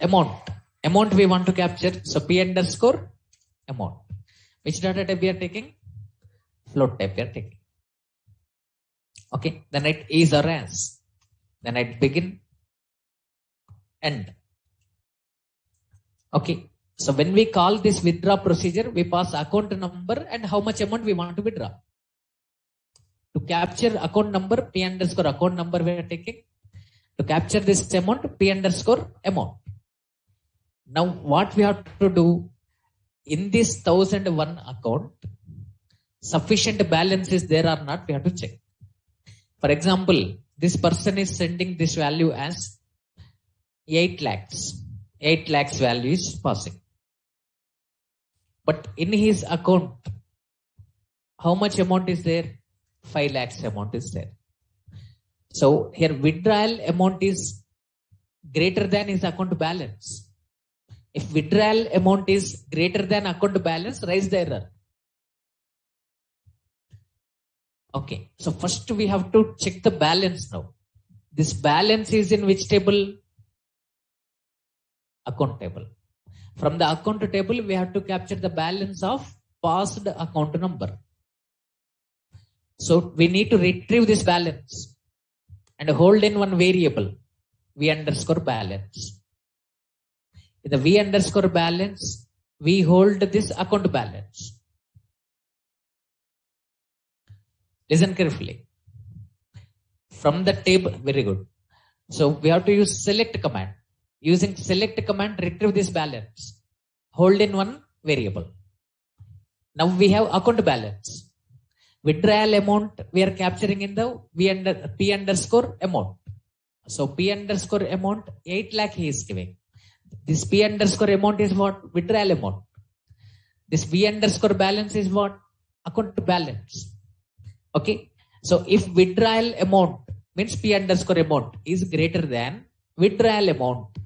Amount we want to capture. So p underscore amount. Which data type we are taking? Float type we are taking. Okay. Then it is or as. Then it begin, end. Okay. So when we call this withdraw procedure, we pass account number and how much amount we want to withdraw. To capture account number, P underscore account number we are taking. To capture this amount, P underscore amount. Now what we have to do in this 1001 account, sufficient balance is there or not, we have to check. For example, this person is sending this value as 8 lakhs. 8 lakhs value is passing. But in his account, how much amount is there? 5 lakhs amount is there. So here withdrawal amount is greater than his account balance. If withdrawal amount is greater than account balance, raise the error. Okay, so first we have to check the balance now. This balance is in which table? Account table. From the account table, we have to capture the balance of passed account number. So we need to retrieve this balance and hold in one variable, V underscore balance. In the V underscore balance, we hold this account balance. Listen carefully. From the table, very good. So we have to use select command. Using select command, retrieve this balance. Hold in one variable. Now we have account balance. Withdrawal amount we are capturing in the P underscore amount. So P underscore amount 8 lakh he is giving. This P underscore amount is what? Withdrawal amount. This V underscore balance is what? Account balance. Okay. So if withdrawal amount means P underscore amount is greater than withdrawal amount.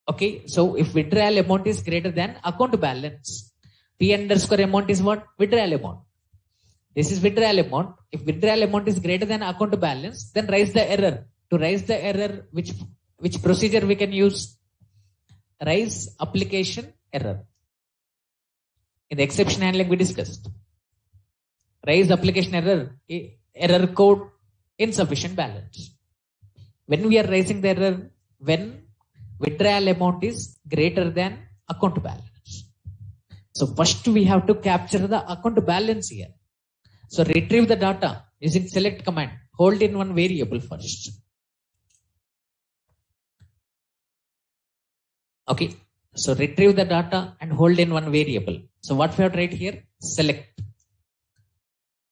Okay. So if withdrawal amount is greater than account balance, P underscore amount is what? Withdrawal amount. This is withdrawal amount. If withdrawal amount is greater than account balance, then raise the error. To raise the error, which procedure we can use? Raise application error. In the exception handling we discussed. Raise application error, error code insufficient balance. When we are raising the error, when withdrawal amount is greater than account balance. So first we have to capture the account balance here. So retrieve the data using select command. Hold in one variable first. Okay. So retrieve the data and hold in one variable. So what we have to write here? Select.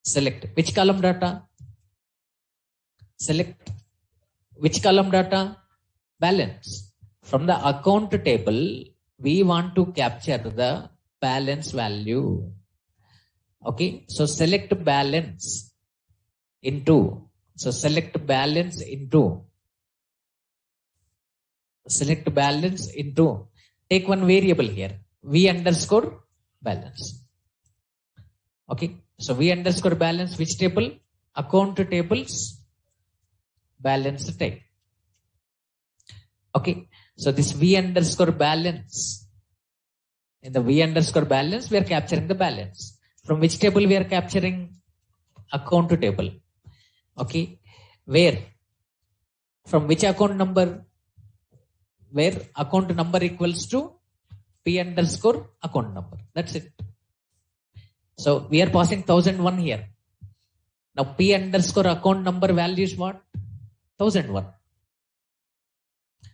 Select. Which column data? Select. Which column data? Balance. From the account table, we want to capture the balance value. Okay, so select balance into, select balance into, take one variable here, V underscore balance. Okay, so V underscore balance, which table? Account tables, balance type. Okay, so this V underscore balance, in the V underscore balance, we are capturing the balance. From which table we are capturing? Account table. Okay. Where? From which account number? Where account number equals to P underscore account number. That's it. So we are passing 1001 here. Now P underscore account number value is what? 1001.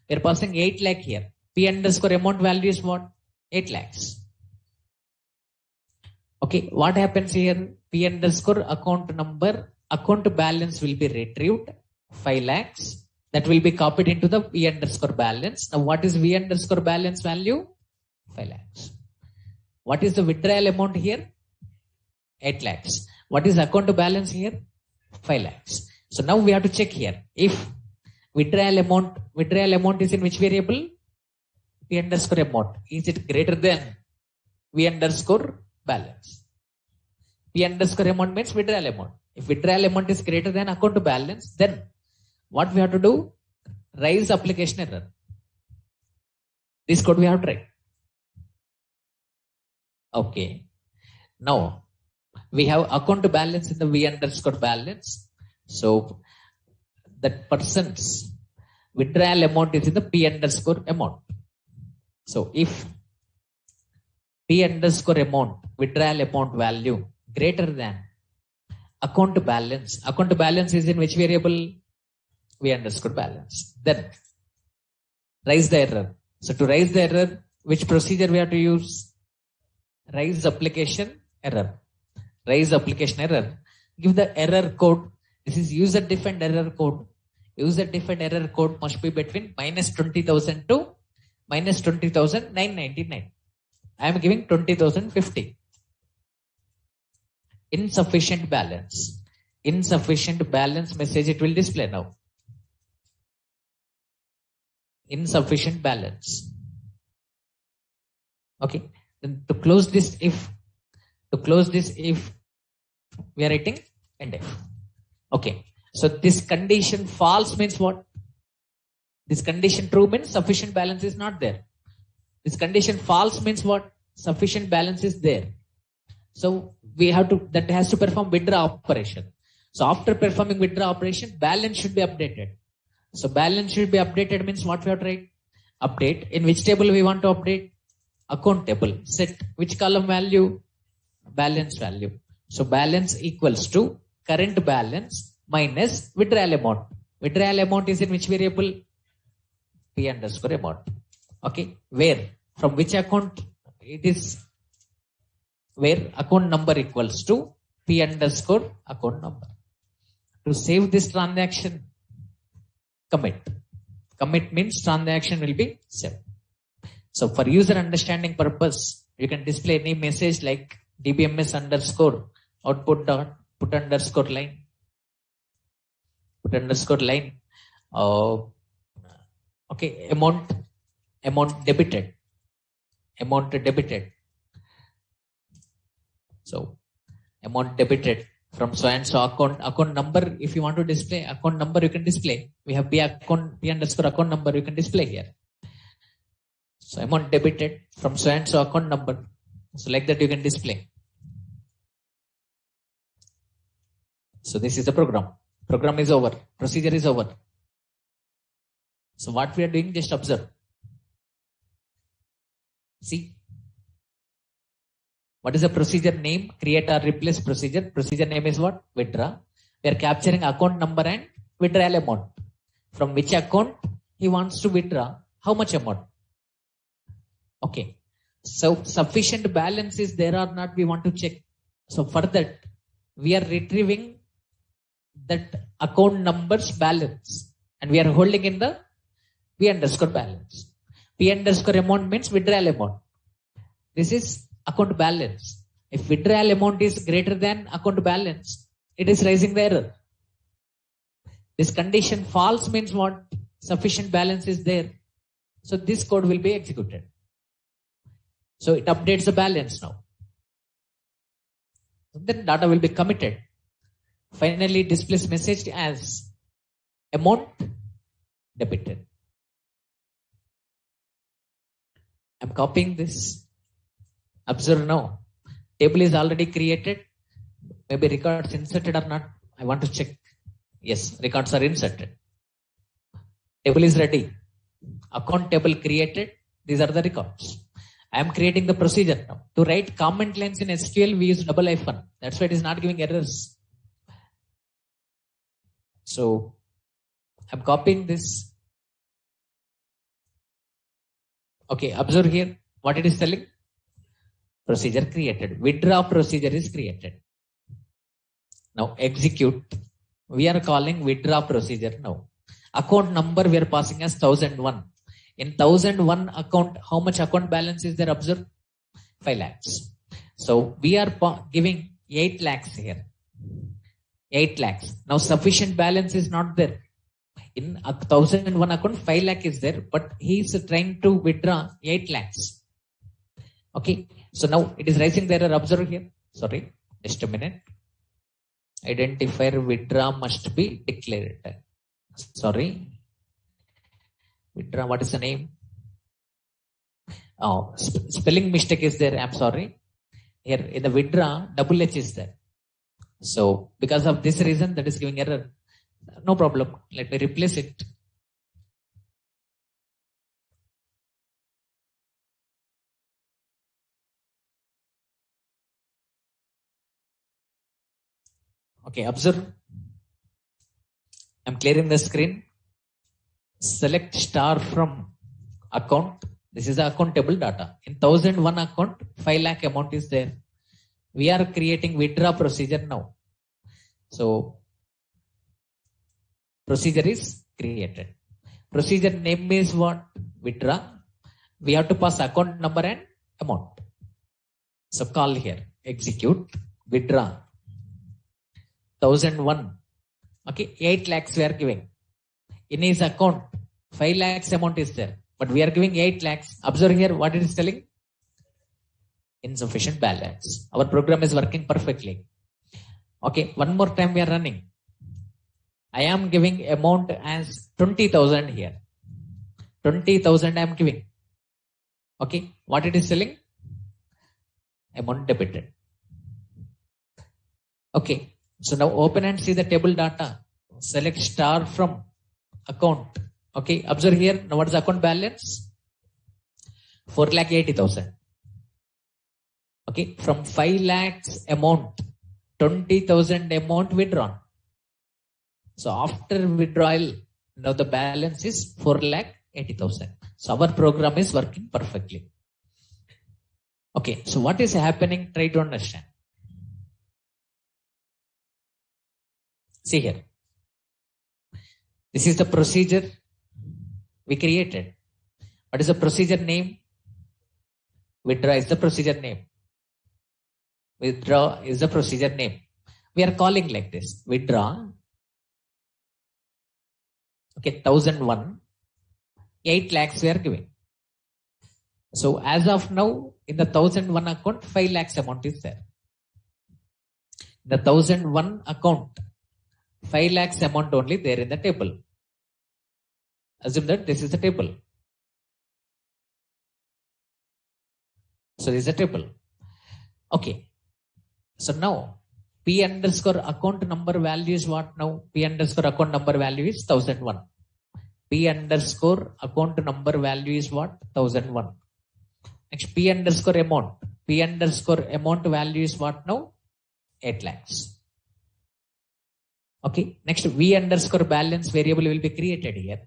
We are passing 8 lakh here. P underscore amount value is what? 8 lakhs. Okay, what happens here? P underscore account number, account balance will be retrieved, 5 lakhs. That will be copied into the V underscore balance. Now what is V underscore balance value? 5 lakhs. What is the withdrawal amount here? 8 lakhs. What is account balance here? 5 lakhs. So now we have to check here. If withdrawal amount is in which variable? P underscore amount. Is it greater than V underscore balance? P underscore amount means withdrawal amount. If withdrawal amount is greater than account balance, then what we have to do? Raise application error. This code we have to write. Okay. Now we have account balance in the V underscore balance. So that person's withdrawal amount is in the P underscore amount. So if P underscore amount, withdrawal amount value greater than account balance. Account balance is in which variable? V underscore balance. Then raise the error. So to raise the error, which procedure we have to use? Raise application error. Raise application error. Give the error code. This is user defined error code. User defined error code must be between minus 20,000 to minus 20,999. I am giving 20,050. Insufficient balance. Insufficient balance message it will display now. Insufficient balance. Okay. Then to close this if we are writing end if. Okay. So this condition false means what? This condition true means sufficient balance is not there. This condition false means what? Sufficient balance is there. So we have to, that has to perform withdraw operation. So after performing withdraw operation, balance should be updated. So balance should be updated means what we have to write? Update. In which table we want to update? Account table. Set which column value? Balance value. So balance equals to current balance minus withdrawal amount. Withdrawal amount is in which variable? P underscore amount. Okay. Where? From which account it is? Where account number equals to P underscore account number. To save this transaction, commit. Commit means transaction will be saved. So for user understanding purpose, you can display any message like dbms underscore output dot put underscore line. Put underscore line. Okay, amount debited. Amount debited. So amount debited from so and so account number. If you want to display account number, you can display. We have P underscore account number, you can display here. So amount debited from so and so account number. So like that you can display. So this is the program. Program is over. Procedure is over. So what we are doing, just observe. See. What is the procedure name? Create or replace procedure. Procedure name is what? Withdraw. We are capturing account number and withdrawal amount. From which account he wants to withdraw? How much amount? Okay. So sufficient balance is there or not, we want to check. So for that, we are retrieving that account number's balance. And we are holding in the P underscore balance. P underscore amount means withdrawal amount. This is account balance. If withdrawal amount is greater than account balance, it is raising the error. This condition false means what? Sufficient balance is there. So this code will be executed. So it updates the balance now. Then data will be committed. Finally, displays message as amount debited. I'm copying this. Observe now. Table is already created. Maybe records inserted or not. I want to check. Yes, records are inserted. Table is ready. Account table created. These are the records. I am creating the procedure now. To write comment lines in SQL, we use double hyphen. That's why it is not giving errors. So I'm copying this. Okay, observe here what it is telling. Procedure created. Withdraw procedure is created. Now execute. We are calling withdraw procedure now. Account number we are passing as 1001. In 1001 account, how much account balance is there? Observe 5 lakhs. So we are giving 8 lakhs here. 8 lakhs. Now sufficient balance is not there. In 1001 account, 5 lakh is there, but he is trying to withdraw 8 lakhs. Okay. So now it is raising the error. Observe here. Sorry. Just a minute. Identifier withdraw must be declared. Sorry. Withdraw. What is the name? Oh, spelling mistake is there. I'm sorry. Here in the withdraw, double H is there. So because of this reason, that is giving error. No problem. Let me replace it. Okay, observe. I'm clearing the screen. Select star from account. This is the account table data. In 1001 account, 5 lakh amount is there. We are creating withdraw procedure now. So procedure is created. Procedure name is what? Withdraw. We have to pass account number and amount. So call here, execute, withdraw. 1001. Okay, 8 lakhs we are giving. In his account, 5 lakhs amount is there. But we are giving 8 lakhs. Observe here what it is telling. Insufficient balance. Our program is working perfectly. Okay, one more time we are running. I am giving amount as 20,000 here. 20,000 I am giving. Okay, what it is telling? Amount debited. Okay, so now open and see the table data. Select star from account. Okay, observe here. Now what is the account balance? 4,80,000. Okay, from 5 lakhs amount, 20,000 amount withdrawn. So after withdrawal, now the balance is 4,80,000. So our program is working perfectly. Okay, so what is happening? Try to understand. See here. This is the procedure we created. What is the procedure name? Withdraw is the procedure name. Withdraw is the procedure name. We are calling like this. Withdraw. Okay, 1001. 8 lakhs we are giving. So as of now, in the 1001 account, 5 lakhs amount is there. In the 1001 account, 5 lakhs amount only there in the table. Assume that this is the table. So this is the table. Okay. So now P underscore account number value is what now? P underscore account number value is 1001. P underscore account number value is what? 1001. Next P underscore amount. P underscore amount value is what now? 8 lakhs. Okay. Next V underscore balance variable will be created here.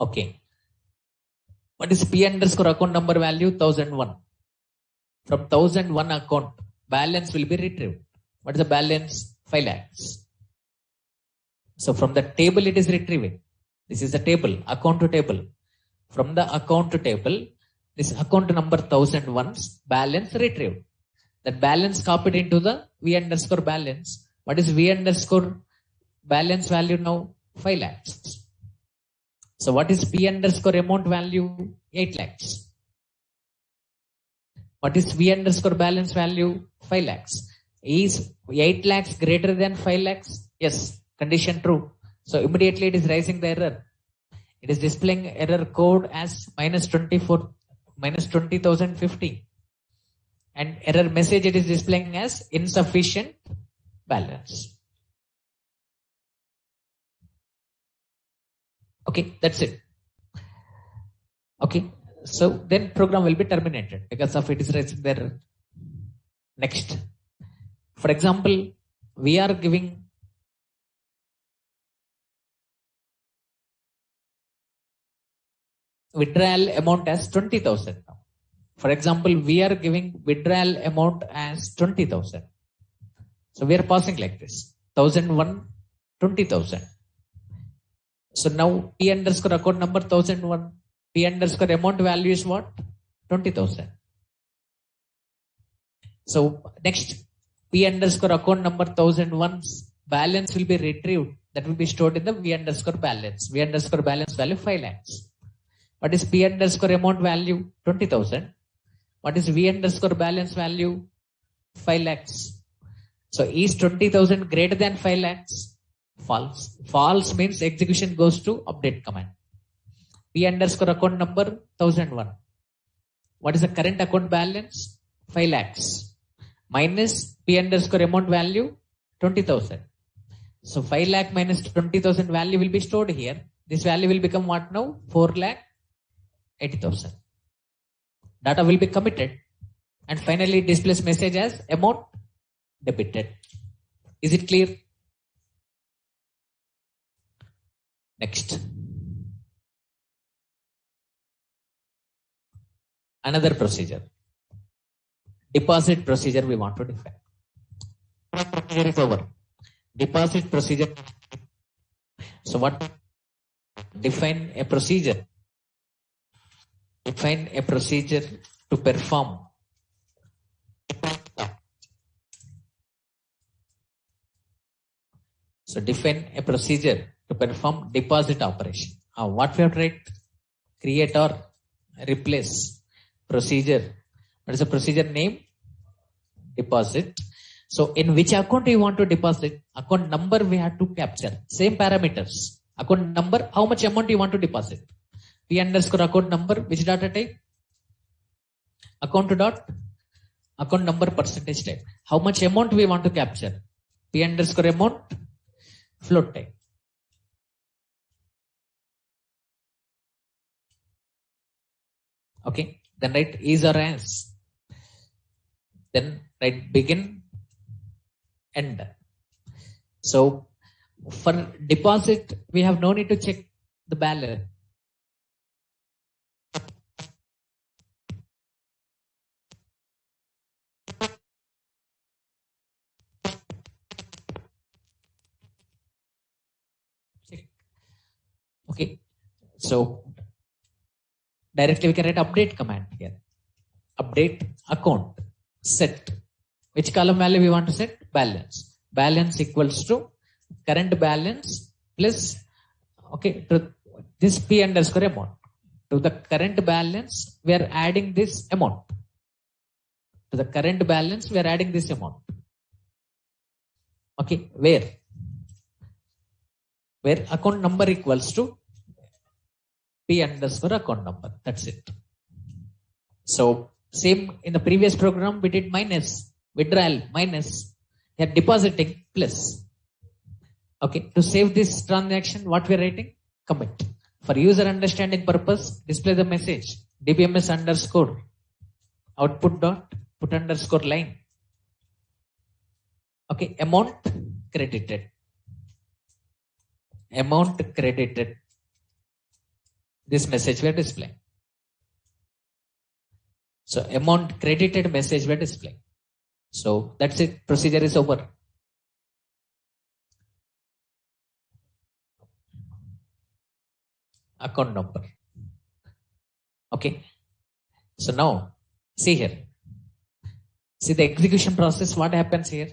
Okay. What is P underscore account number value? 1001. From 1001 account, balance will be retrieved. What is the balance? 5 lakhs. So from the table it is retrieving. This is the table, account to table. From the account to table, this account number 1001's balance retrieved. That balance copied into the V underscore balance. What is V underscore balance value now? 5 lakhs. So what is P underscore amount value? 8 lakhs. What is V underscore balance value? 5 lakhs. Is 8 lakhs greater than 5 lakhs? Yes. Condition true. So immediately it is raising the error. It is displaying error code as minus 20,050. And error message it is displaying as insufficient balance. Okay, that's it. Okay, so then program will be terminated because of it is raising the error. Next. For example, we are giving withdrawal amount as 20,000 now. For example, we are giving withdrawal amount as 20,000. So we are passing like this. 1001, 20,000. So now P underscore account number 1001. P underscore amount value is what? 20,000. So next P underscore account number 1001's balance will be retrieved. That will be stored in the V underscore balance. V underscore balance value 5 lakhs. What is P underscore amount value? 20,000. What is V underscore balance value? 5 lakhs. So is 20,000 greater than 5 lakhs? False. False means execution goes to update command. P underscore account number 1001. What is the current account balance? 5 lakhs. Minus P underscore amount value 20,000. So 5 lakh minus 20,000 value will be stored here. This value will become what now? 4,80,000. Data will be committed and finally displays message as amount debited. Is it clear? Next. Another procedure. Deposit procedure we want to define. Procedure is over. Deposit procedure. So what? Define a procedure. Define a procedure to perform. So define a procedure to perform deposit operation. What we have to write? Create or replace procedure. What is the procedure name? Deposit. So in which account you want to deposit? Account number we have to capture. Same parameters. Account number, how much amount you want to deposit? P underscore account number, which data type? Account dot account number percentage type. How much amount we want to capture? P underscore amount, float type. Okay, then write is or as. Then write begin, end. So for deposit, we have no need to check the balance. Okay, so directly we can write update command here. Update account, set. Which column value we want to set? Balance. Balance equals to current balance plus, okay, to this P underscore amount. To the current balance, we are adding this amount. To the current balance, we are adding this amount. Okay, where account number equals to P underscore account number. That's it. So same in the previous program, we did minus, withdrawal, minus, here depositing, plus. Okay, to save this transaction, what we are writing? Commit. For user understanding purpose, display the message, dbms underscore, output dot, put underscore line. Okay, amount credited. Amount credited. This message we are displaying. So amount credited message we are displaying. So that's it. Procedure is over. Account number. Okay. So now see here. See the execution process. What happens here?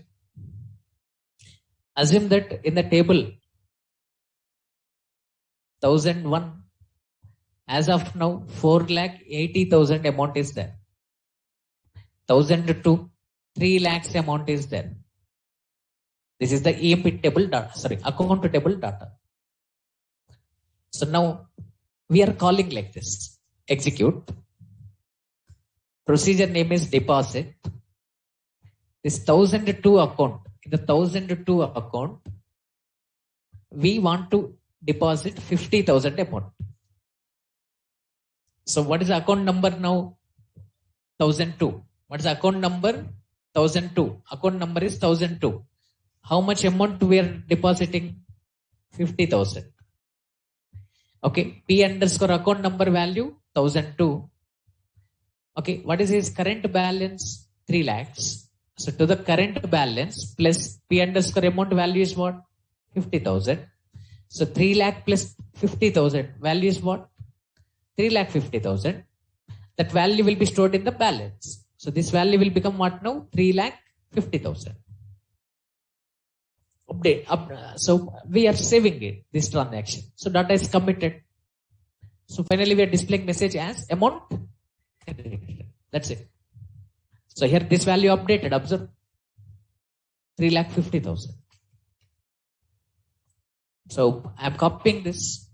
Assume that in the table 1001, as of now 4,80,000 amount is there. 1002, 3 lakhs amount is there. This is the EMP table data, account table data. So now we are calling like this. Execute. Procedure name is deposit. This 1002 account, in the 1002 account, we want to deposit 50,000 amount. So what is the account number now? 1002. What is the account number? 1002. Account number is 1002. How much amount we are depositing? 50,000. Okay. P underscore account number value 1002. Okay. What is his current balance? 3 lakhs. So to the current balance plus P underscore amount value is what? 50,000. So 3 lakh plus 50,000 value is what? 3,50,000. That value will be stored in the balance. So this value will become what now? 3,50,000. Update. So we are saving it, this transaction. So data is committed. So finally we are displaying message as amount. That's it. So here this value updated. Observe. 3,50,000. So I am copying this.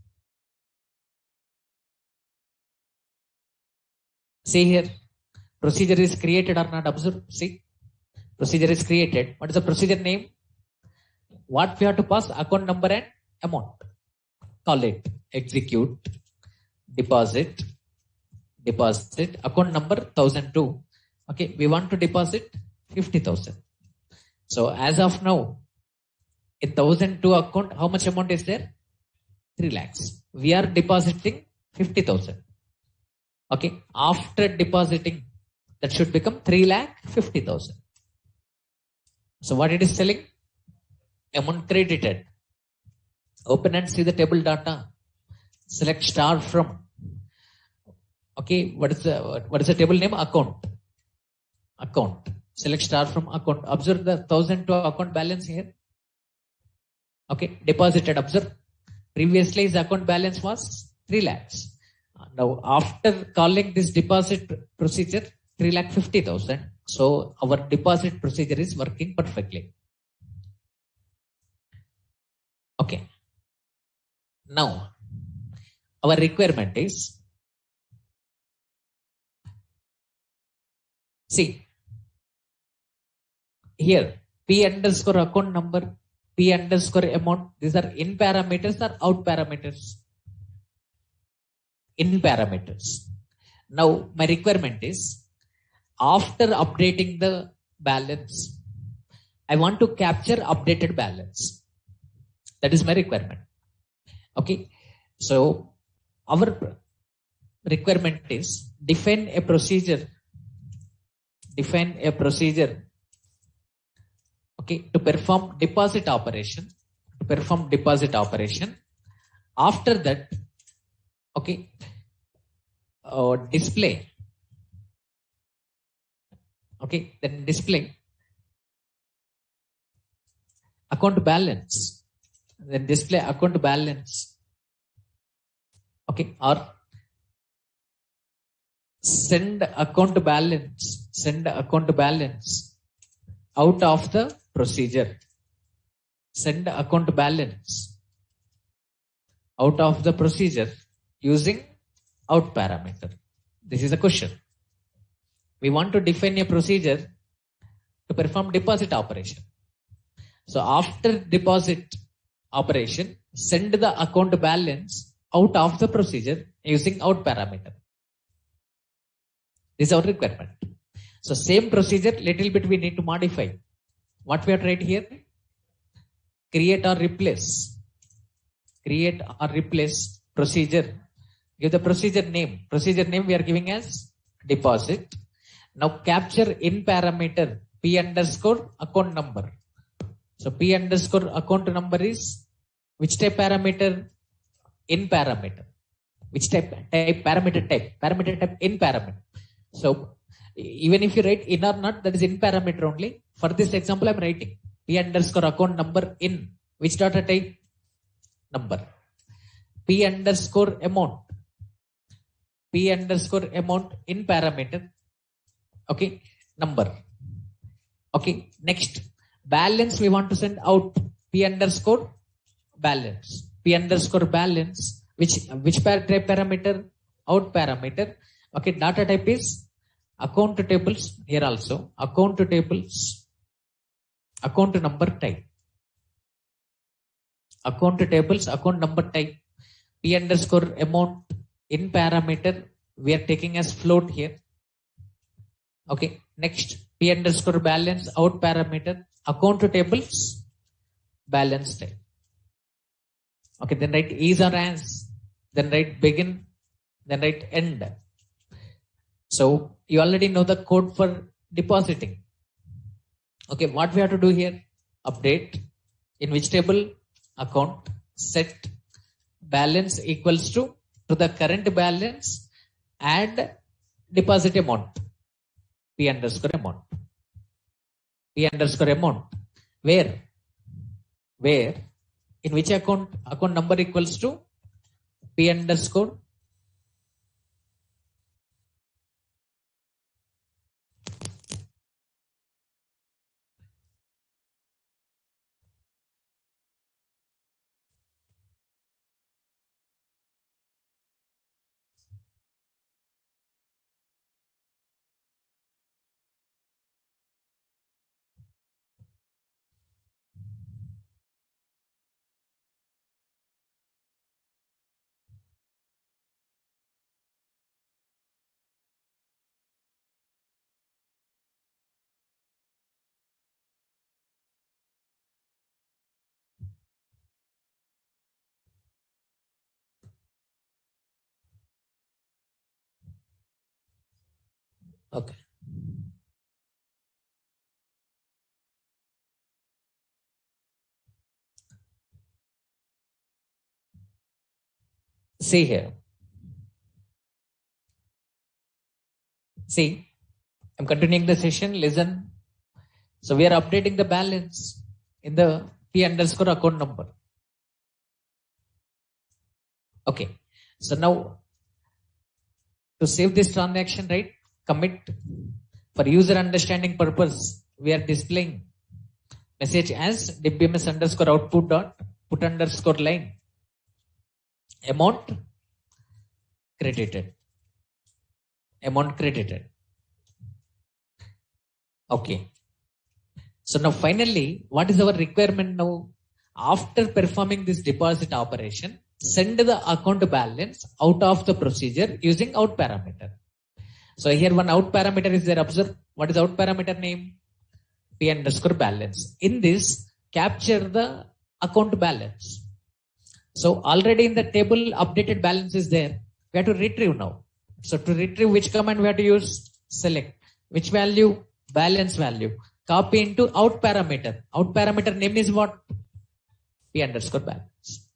See here, procedure is created or not. Observe. See, procedure is created. What is the procedure name? What we have to pass? Account number and amount. Call it execute, deposit, account number 1002. Okay, we want to deposit 50,000. So as of now, In 1,002 account, how much amount is there? 3 lakhs. We are depositing 50,000. Okay. After depositing, that should become 3 lakh 50,000. So what it is telling? Amount credited. Open and see the table data. Select star from. Okay. What is the table name? Account. Account. Select star from account. Observe the 1,002 account balance here. Okay. Deposited. Observe. Previously his account balance was 3 lakhs. Now after calling this deposit procedure, 3 lakh 50,000. So our deposit procedure is working perfectly. Okay. Now our requirement is, see here, P underscore account number, P underscore amount. These are in parameters or out parameters? In parameters. Now my requirement is, after updating the balance, I want to capture updated balance. That is my requirement. Okay. So our requirement is define a procedure. Define a procedure. Okay. To perform deposit operation. To perform deposit operation. After that, okay. Display. Okay. Then display account balance. Then display account balance. Okay. Or send account balance. Send account balance out of the procedure. Send account balance out of the procedure using out parameter. This is a question. We want to define a procedure to perform deposit operation. So after deposit operation, send the account balance out of the procedure using out parameter. This is our requirement. So same procedure, little bit we need to modify. What we have tried here? Create or replace. Create or replace procedure. Give the procedure name. Procedure name we are giving as deposit. Now capture in parameter P underscore account number. So P underscore account number is which type parameter? In parameter. Which type? Parameter type. Parameter type in parameter. So even if you write in or not, that is in parameter only. For this example, I'm writing P underscore account number in which data type? Number. P underscore amount. P underscore amount in parameter. Okay. Number. Okay. Next. Balance we want to send out. P underscore balance. P underscore balance. Which type parameter? Out parameter. Okay. Data type is account tables. Here also. Account tables. Account number type. Account tables. Account number type. P underscore amount in parameter. We are taking as float here. Okay. Next. P underscore balance out parameter. Account tables. Balance type. Okay. Then write is or as. Then write begin. Then write end. So you already know the code for depositing. Okay. What we have to do here? Update. In which table? Account. Set balance equals to the current balance and deposit amount. P underscore amount. P underscore amount. Where? In which account? Account number equals to P underscore Okay. See here. See, I'm continuing the session. Listen. So we are updating the balance in the P underscore account number. Okay. So now to save this transaction, right? Commit for user understanding purpose. We are displaying message as dbms underscore output dot put underscore line amount credited. Amount credited. Okay. So now finally, what is our requirement now? After performing this deposit operation, send the account balance out of the procedure using out parameter. So here one out parameter is there. Observe what is out parameter name? P underscore balance. In this, capture the account balance. So already in the table, updated balance is there. We have to retrieve now. So to retrieve which command we have to use? Select. Which value? Balance value. Copy into out parameter. Out parameter name is what? P underscore balance.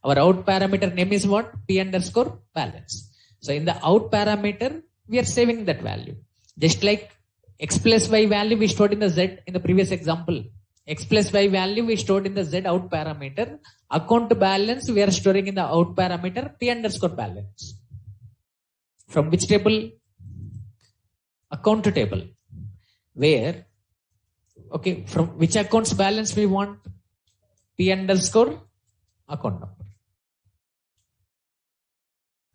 Our out parameter name is what? P underscore balance. So in the out parameter, we are saving that value. Just like X plus Y value we stored in the Z in the previous example. X plus Y value we stored in the Z out parameter. Account balance we are storing in the out parameter P underscore balance. From which table? Account table. Where? Okay, from which accounts balance we want? P underscore account number.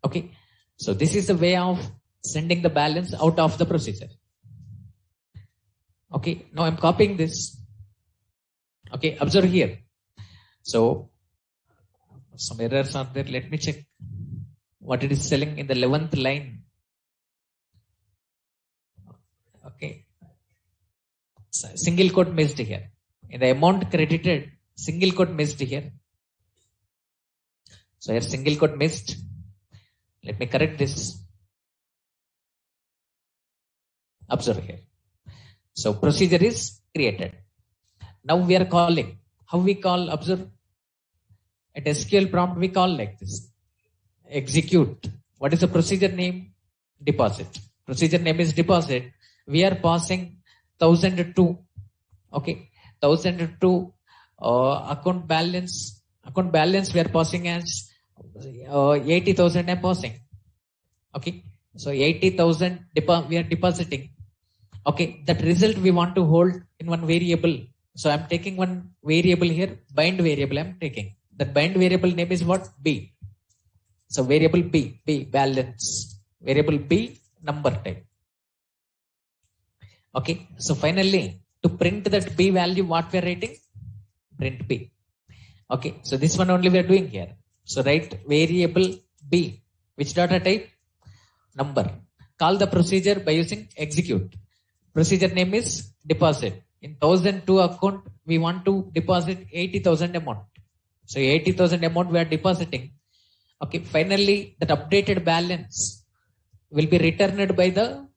Okay, so this is the way of sending the balance out of the procedure. Okay, now I'm copying this. Okay, observe here. So some errors are there. Let me check what it is selling in the 11th line. Okay, so single quote missed here. In the amount credited, single quote missed here. So here single quote missed. Let me correct this. Observe here. So procedure is created. Now we are calling. How we call? Observe. At SQL prompt we call like this. Execute. What is the procedure name? Deposit. Procedure name is deposit. We are passing 1002. Okay. 1002 account balance. Account balance we are passing as 80,000 I'm passing. Okay. So 80,000 we are depositing. Okay. That result we want to hold in one variable. So I'm taking one variable here, bind variable I'm taking. That bind variable name is what? B. So variable B, balance. Variable B, number type. Okay. So finally, to print that B value, what we are writing? Print B. Okay. So this one only we are doing here. So write variable B. Which data type? Number. Call the procedure by using execute. Procedure name is deposit. In 1002 account, we want to deposit 80,000 amount. So 80,000 amount we are depositing. Okay. Finally, that updated balance will be returned by the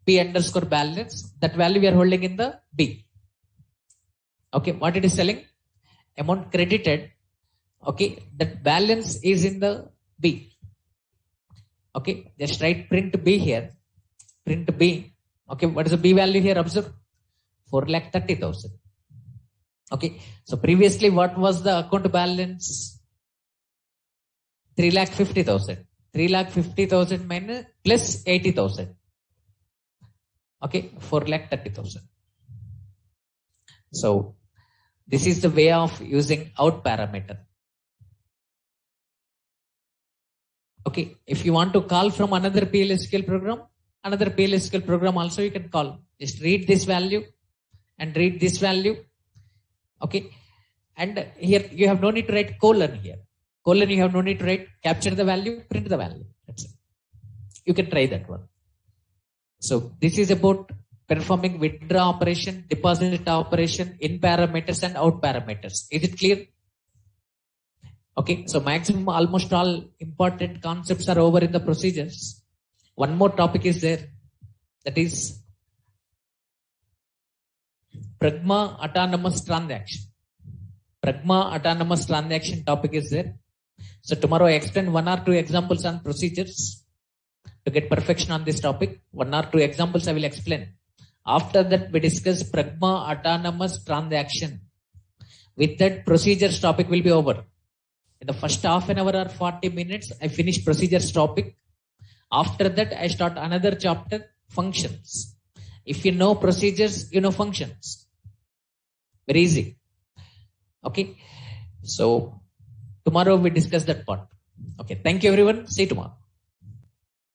P underscore balance. That value we are holding in the B. Okay. What it is selling? Amount credited. Okay. That balance is in the B. Okay. Just write print B here. Print B. Okay. What is the B value here? Observe. 4,30,000. Okay. So previously what was the account balance? 3,50,000. 3,50,000 minus plus 80,000. Okay. 4,30,000. So this is the way of using out parameter. Okay. If you want to call from another PLSQL program also you can call. Just read this value and read this value. Okay. And here you have no need to write colon here. Colon you have no need to write. Capture the value, print the value. That's it. You can try that one. So this is about performing withdraw operation, deposit operation in parameters and out parameters. Is it clear? Okay. So maximum almost all important concepts are over in the procedures. One more topic is there. That is Pragma autonomous transaction. Pragma autonomous transaction topic is there. So tomorrow I explain 1 or 2 examples on procedures to get perfection on this topic. 1 or 2 examples I will explain. After that we discuss Pragma autonomous transaction. With that, procedures topic will be over. In the first half an hour or 40 minutes, I finish procedures topic. After that, I start another chapter, functions. If you know procedures, you know functions. Very easy. Okay. So tomorrow we discuss that part. Okay. Thank you everyone. See you tomorrow.